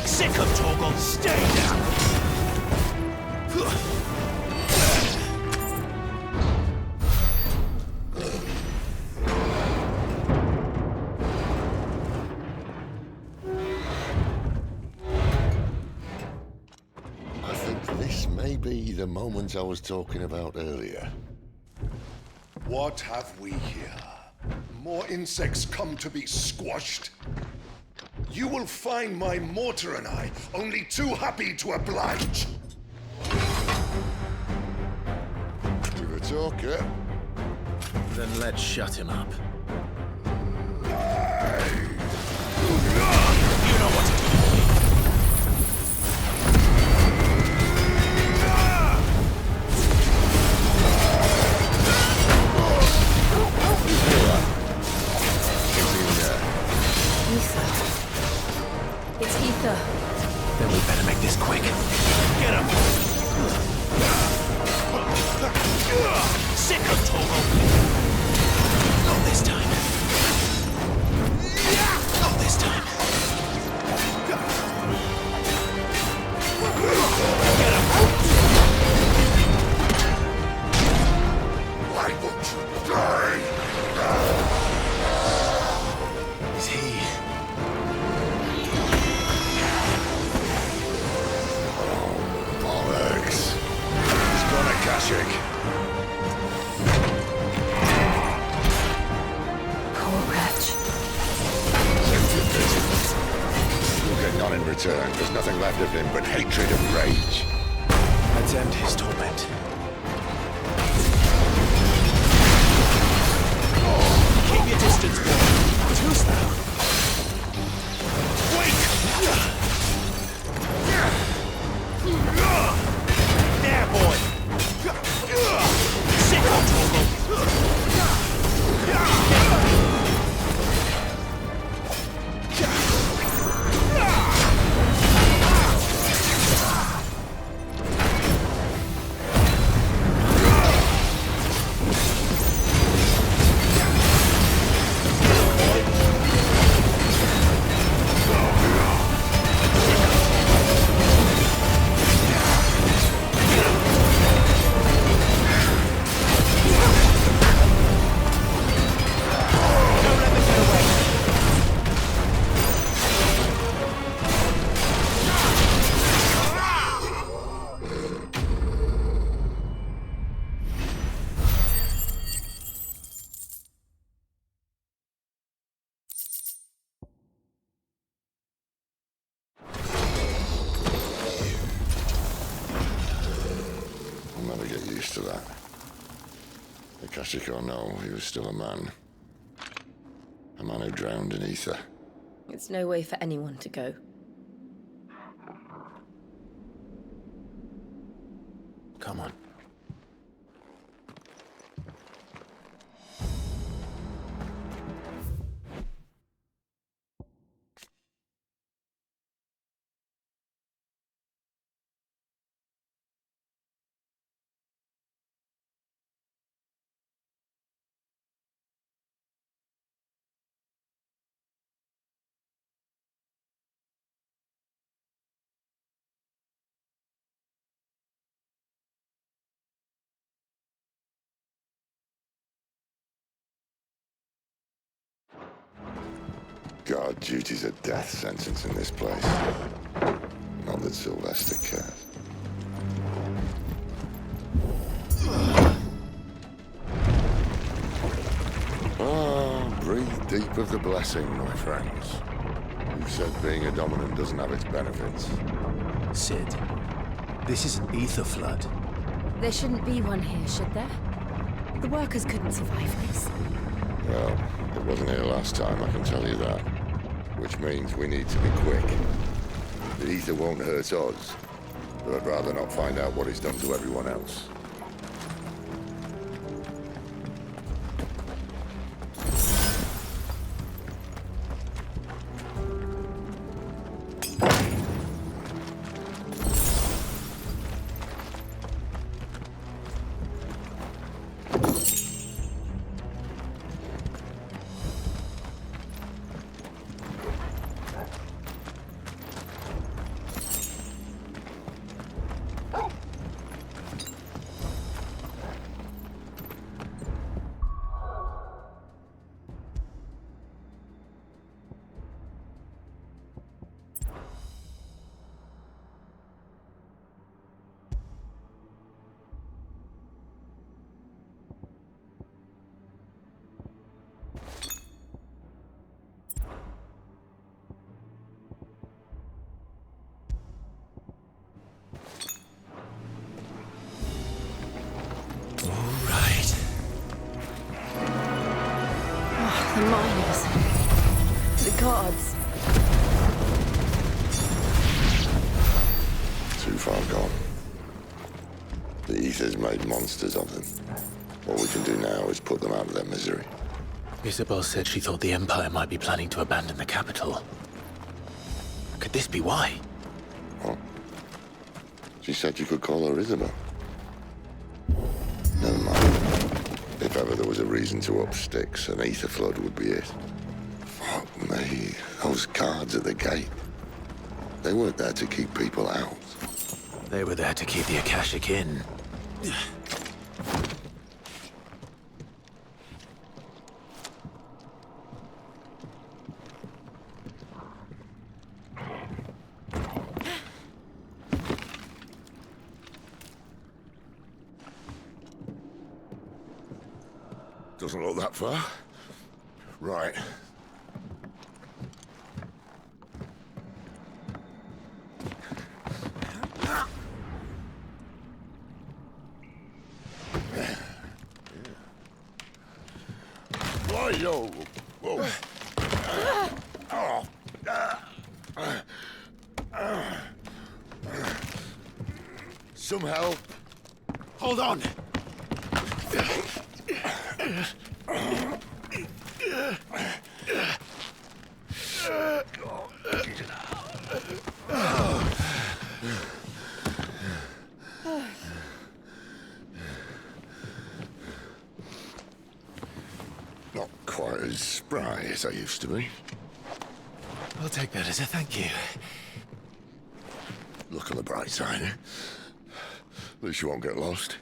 Sick of Torgal! Stay down! Be the moment I was talking about earlier. What have we here? More insects come to be squashed? You will find my mortar and I only too happy to oblige. Give a talk, eh? Then let's shut him up. You know what to do. It's Ether. Then we better make this quick. Get him! Sick of Torgal! Not this time. Not this time. Get him! Why won't you die? Is he? Kashyyyk. Poor wretch. You'll get none in return. There's nothing left of him but hatred and rage. Let's end his torment. Keep your distance, boy. But who's thou? Wait! There, boy! Sick of Torgal! To that. Akashic or no, he was still a man. A man who drowned in ether. It's no way for anyone to go. Come on. Guard duty's a death sentence in this place. Not that Sylvester cares. Ah, breathe hope of the blessing, my friends. You've said being a dominant doesn't have its benefits. Sid, this is an ether flood. There shouldn't be one here, should there? The workers couldn't survive this. Well, it wasn't here last time, I can tell you that. Which means we need to be quick. The ether won't hurt us, but I'd rather not find out what it's done to everyone else. The miners. The gods. Too far gone. The ether's made monsters of them. What we can do now is put them out of their misery. Isabel said she thought the Empire might be planning to abandon the capital. Could this be why? What? She said you could call her Isabel. Never mind. If ever there was a reason to up sticks, an ether flood would be it. Fuck me. Those guards at the gate. They weren't there to keep people out. They were there to keep the Akashic in. Doesn't look that far. Right. Whoa, whoa. Some help. Hold on. Not quite as spry as I used to be. I'll take that as a thank you. Look on the bright side, eh? At least you won't get lost.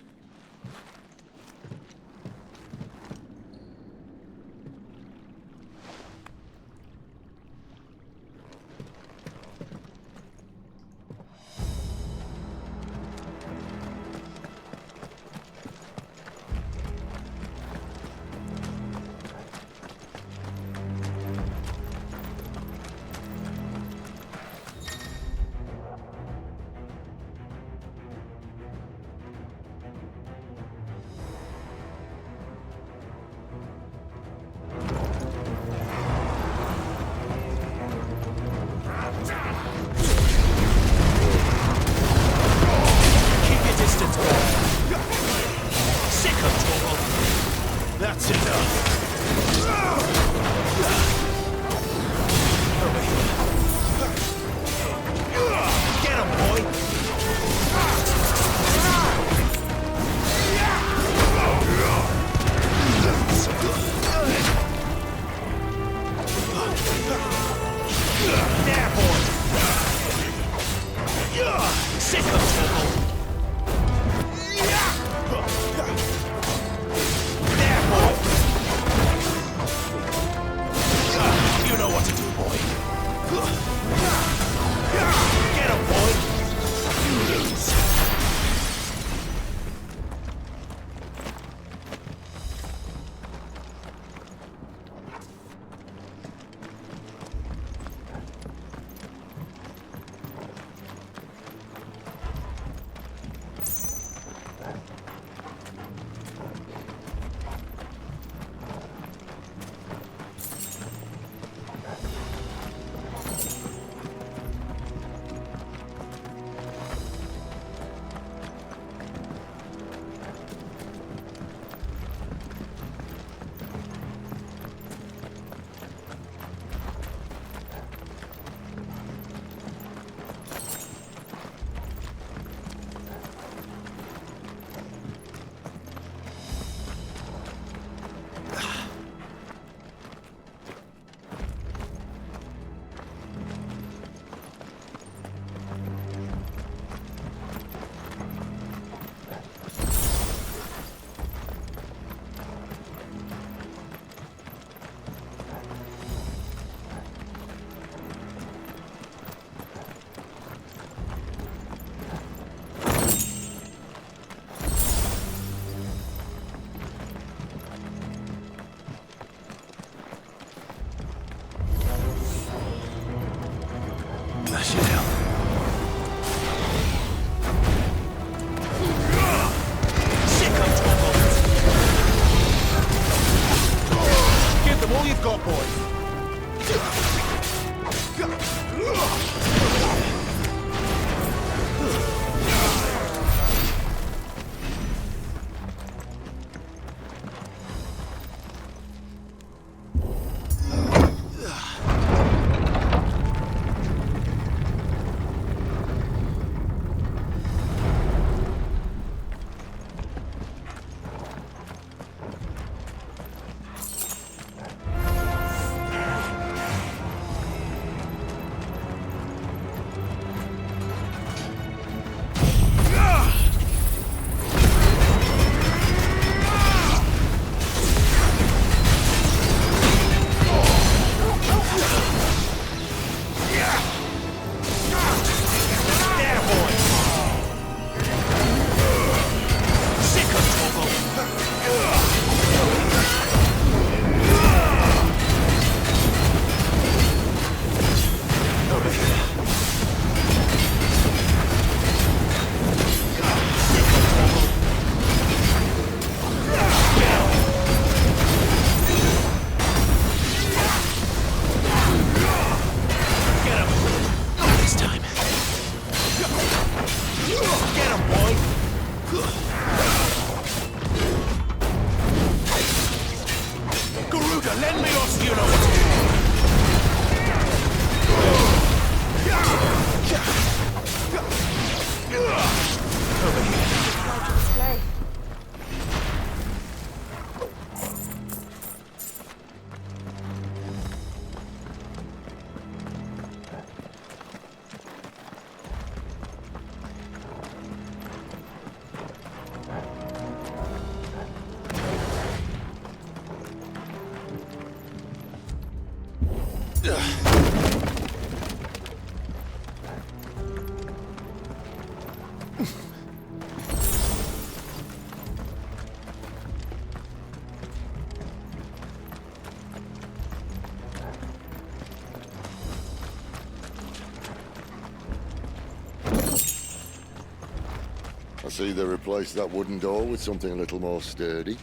I see they replaced that wooden door with something a little more sturdy.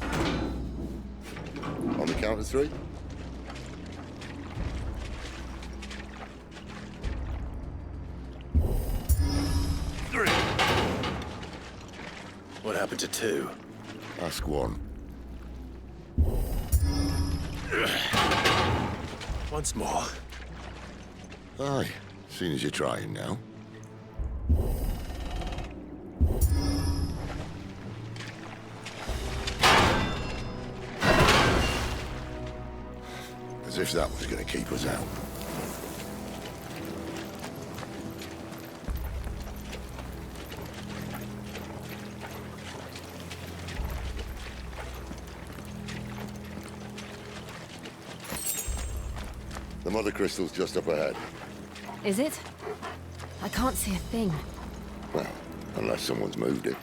On the count of 3. What happened to 2? Ask 1. Once more. Aye, seeing as you're trying now. As if that was going to keep us out. The mother crystal's just up ahead. Is it? I can't see a thing. Well, unless someone's moved it.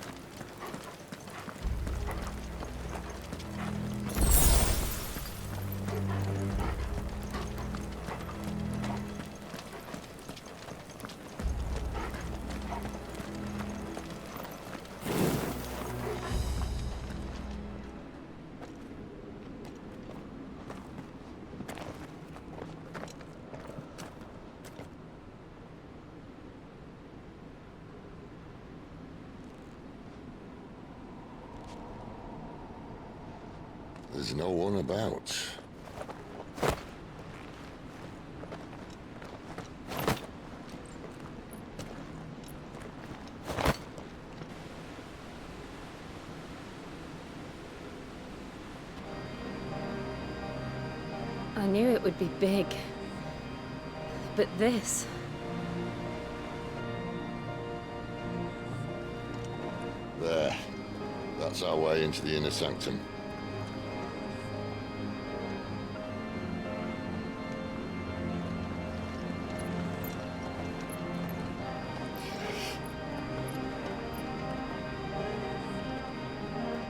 There's no one about. I knew it would be big. But this... There. That's our way into the inner sanctum.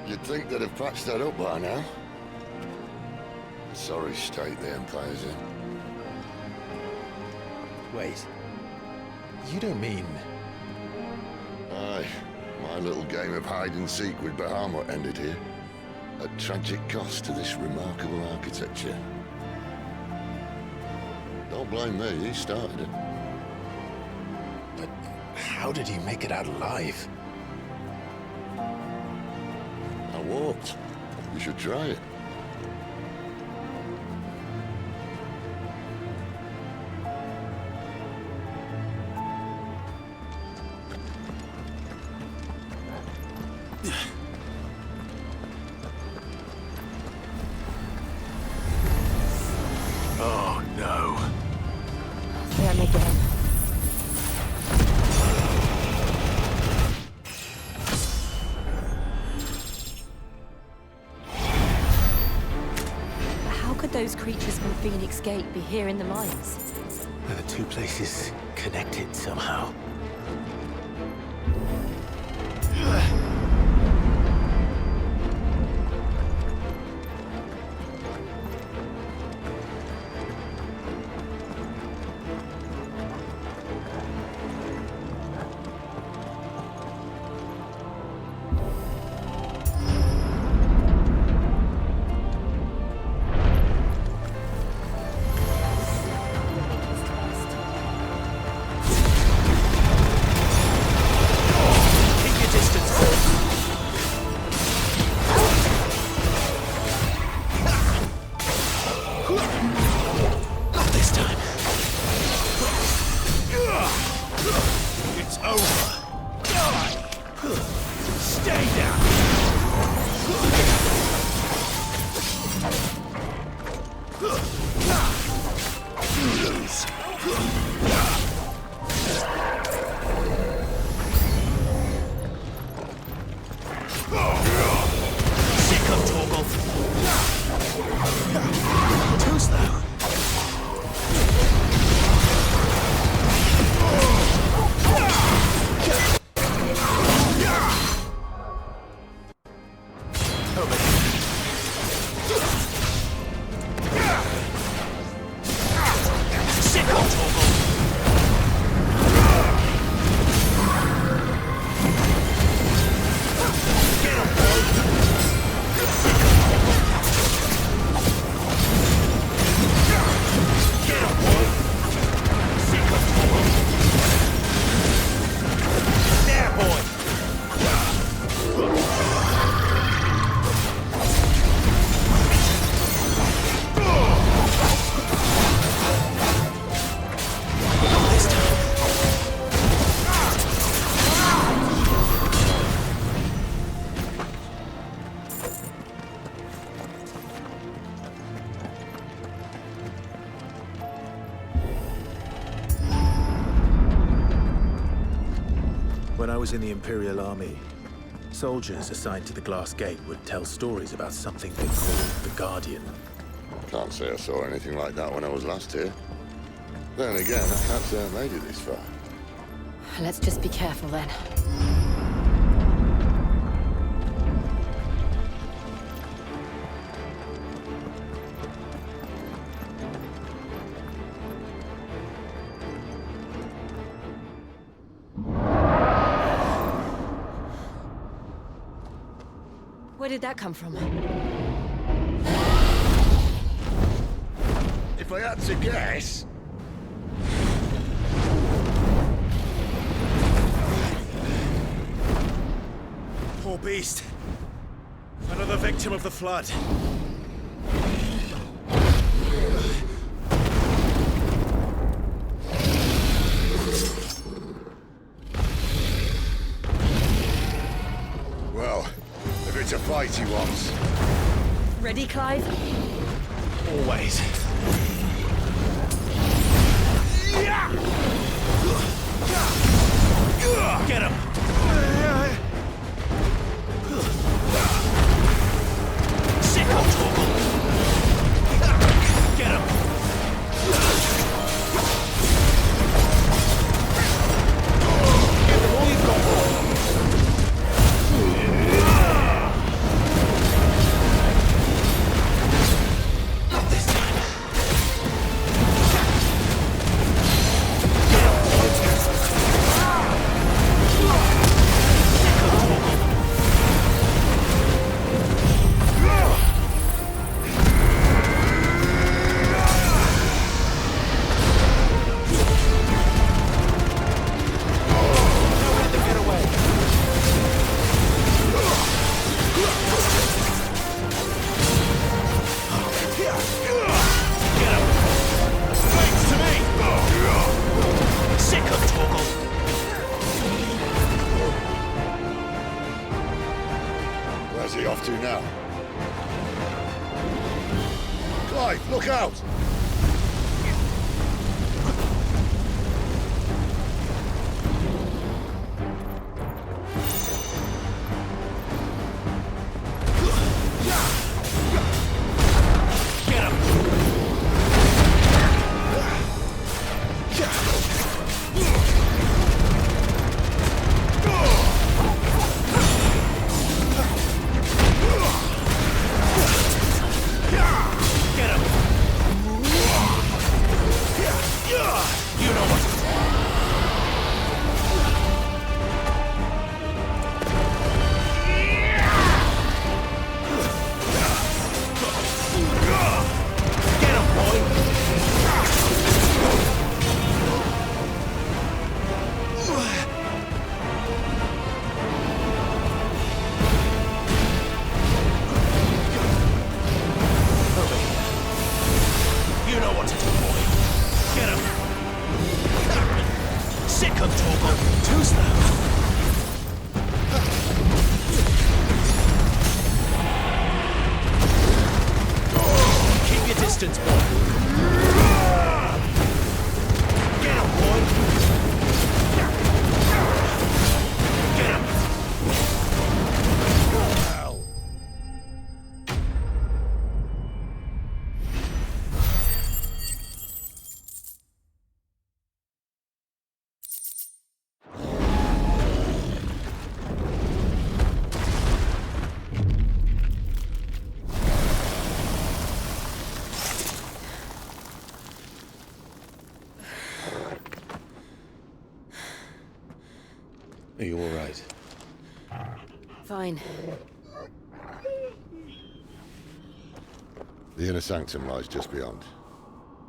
You'd think they'd have patched that up by now. Sorry state the Empire's in. Wait. You don't mean... Aye. My little game of hide-and-seek with Bahamut ended here. At tragic cost to this remarkable architecture. Don't blame me, he started it. But how did he make it out alive? I walked. You should try it. Oh, no. Them again. How could those creatures from Phoenix Gate be here in the mines? Are the two places connected somehow? When I was in the Imperial Army, soldiers assigned to the Glass Gate would tell stories about something they called the Guardian. Can't say I saw anything like that when I was last here. Then again, I can't say I made it this far. Let's just be careful then. Where did that come from? If I had to guess... Poor beast. Another victim of the flood. Well, if it's a fight he wants... Ready, Clive? Always. Get him! Sick on Torgal! Get him! Get them all you've got, boy! Not this time. Where's he off to now? Clive, look out! Distance, boy. Get him, boy. Get him. Hell. Are you all right? Fine. The inner sanctum lies just beyond.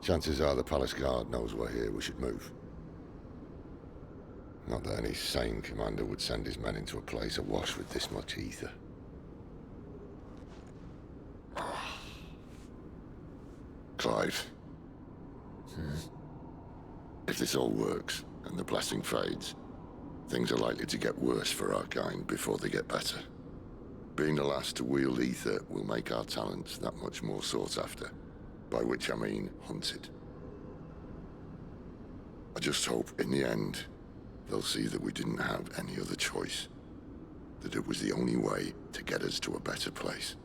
Chances are the palace guard knows we're here. We should move. Not that any sane commander would send his men into a place awash with this much ether. Clive. If this all works, and the blessing fades, things are likely to get worse for our kind before they get better. Being the last to wield ether will make our talents that much more sought after, by which I mean hunted. I just hope, in the end, they'll see that we didn't have any other choice. That it was the only way to get us to a better place.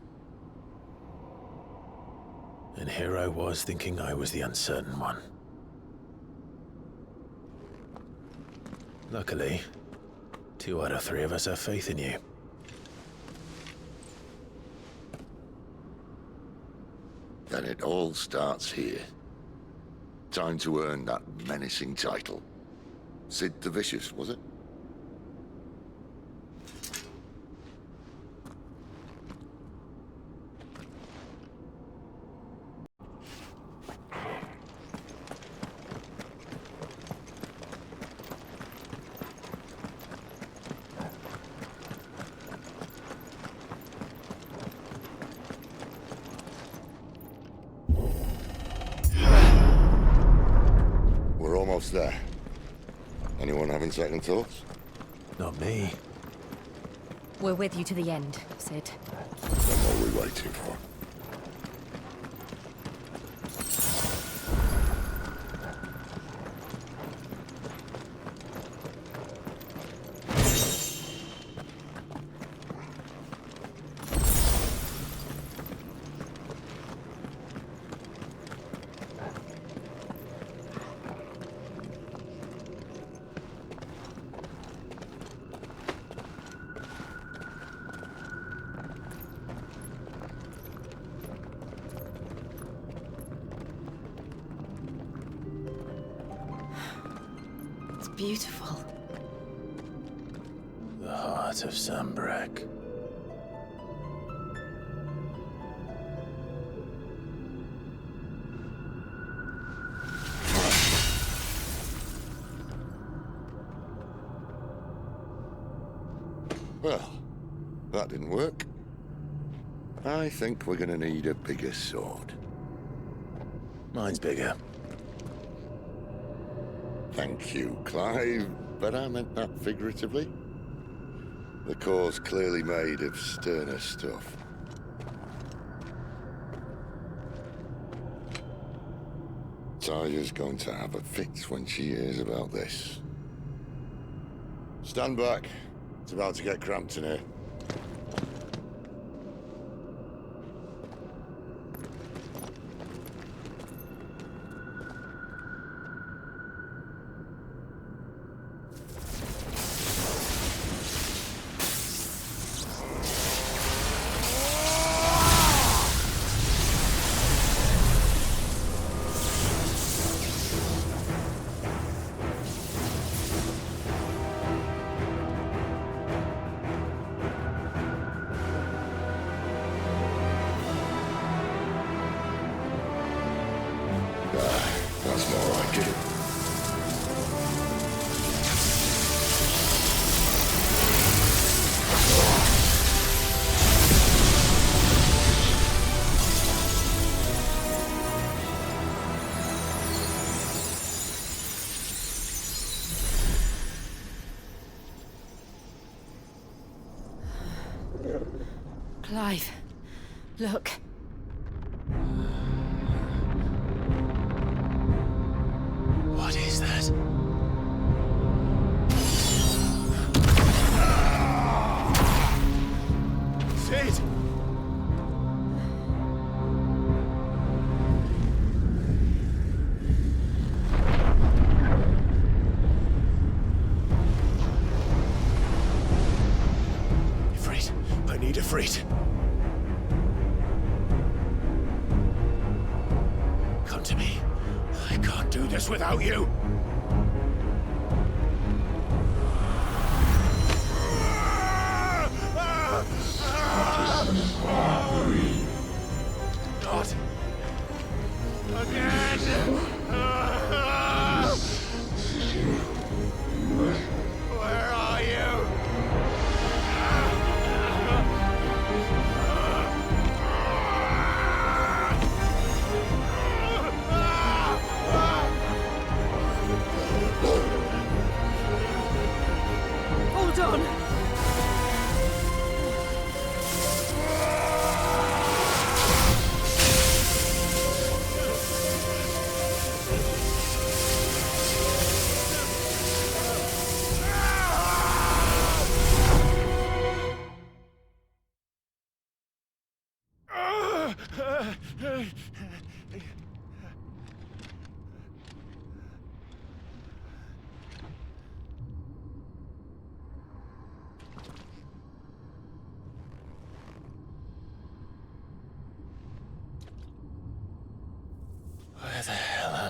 And here I was thinking I was the uncertain one. Luckily, 2 out of 3 of us have faith in you. Then it all starts here. Time to earn that menacing title. Sid the Vicious, was it? We're almost there. Anyone having second thoughts? Not me. We're with you to the end, Sid. Then what are we waiting for? It's beautiful. The heart of Sambrek. Well, that didn't work. I think we're gonna need a bigger sword. Mine's bigger. Thank you, Clive, but I meant that figuratively. The core's clearly made of sterner stuff. Taya's going to have a fit when she hears about this. Stand back. It's about to get cramped in here. That's more like it. Clive, look. What is that? Sid! Ifrit, I need Ifrit. Come to me. I can't do this without you. Not again. Where are you?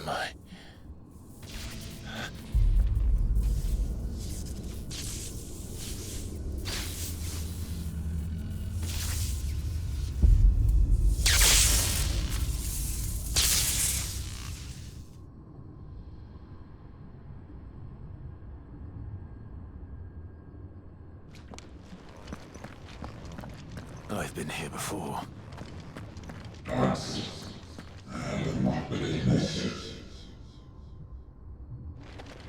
am I? I've been here before. ASUS. I have not been message.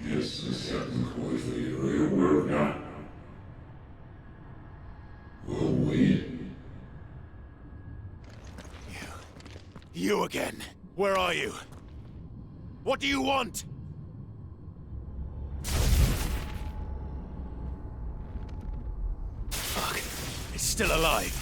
Yes, the second quite real work now. Will we? You again. Where are you? What do you want? Fuck. It's still alive.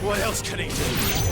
What else can he do?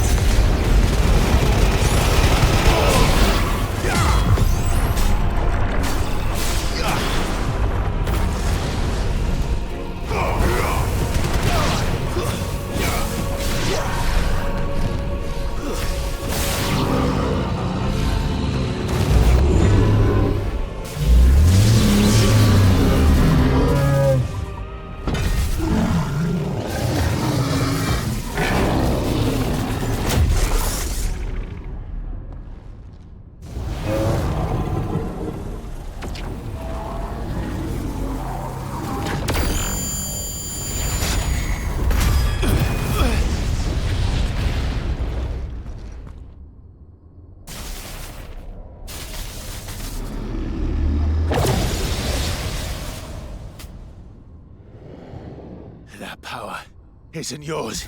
That power isn't yours.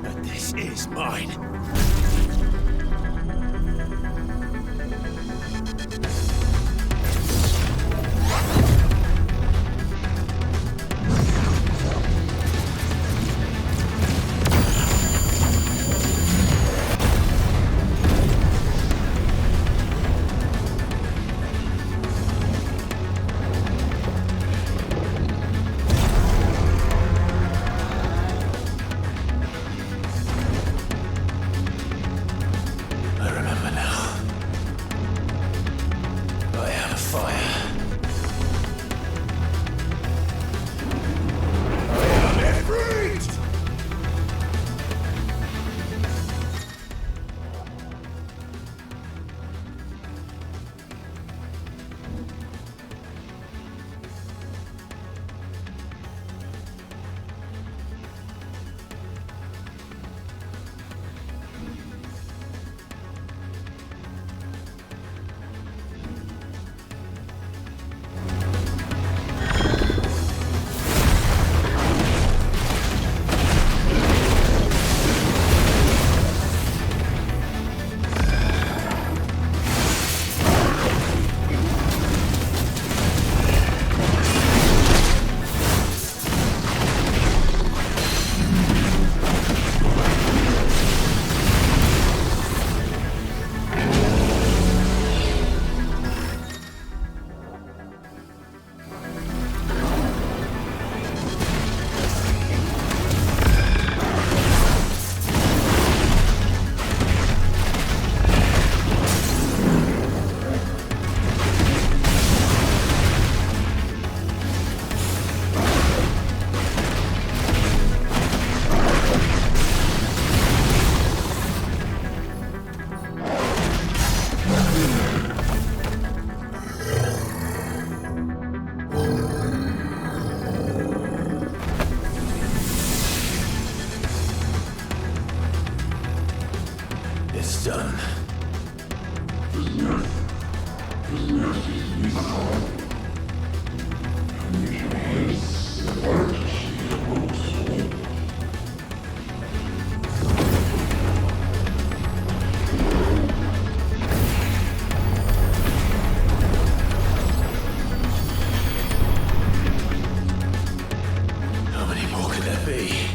But this is mine. is done. How many more could there be?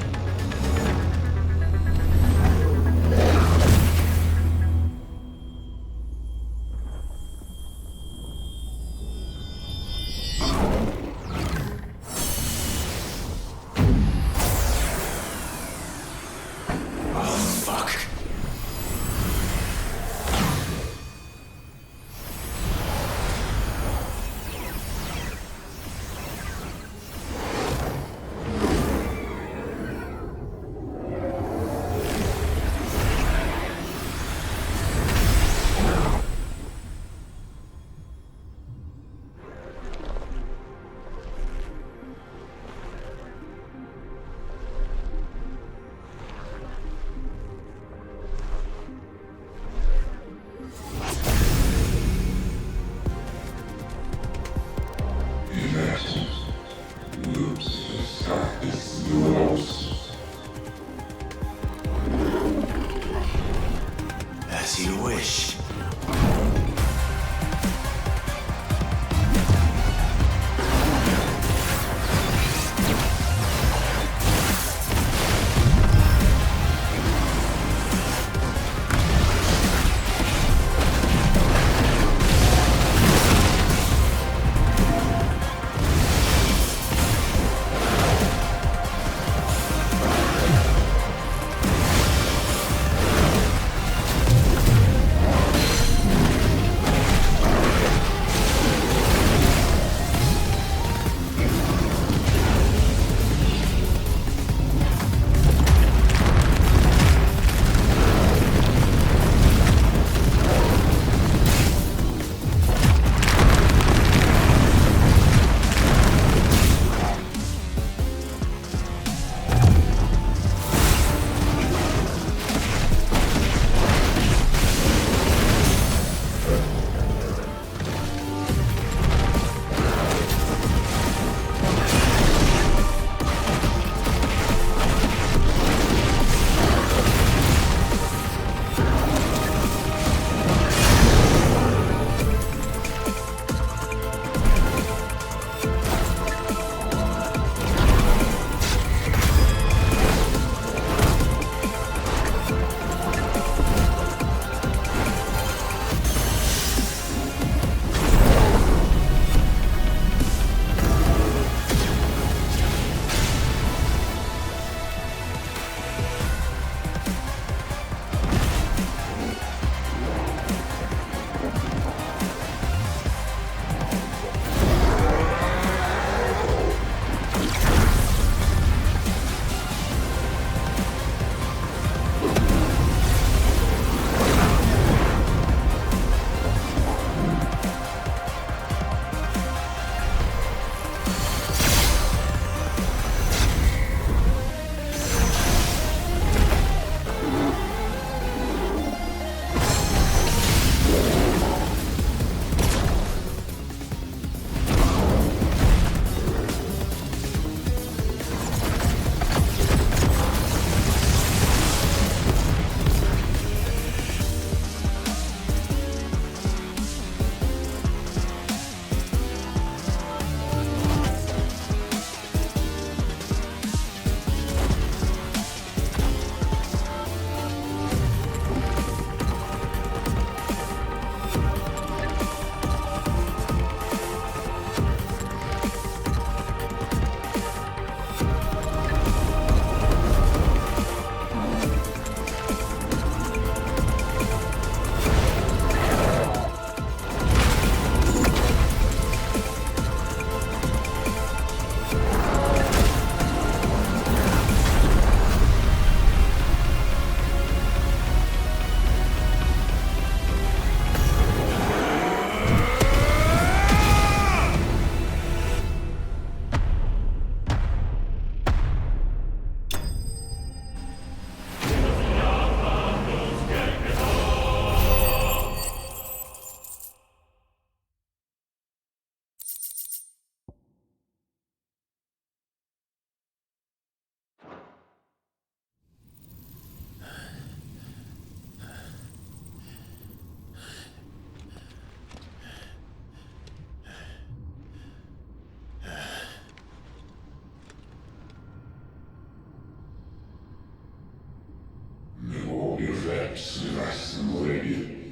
Effects last ready.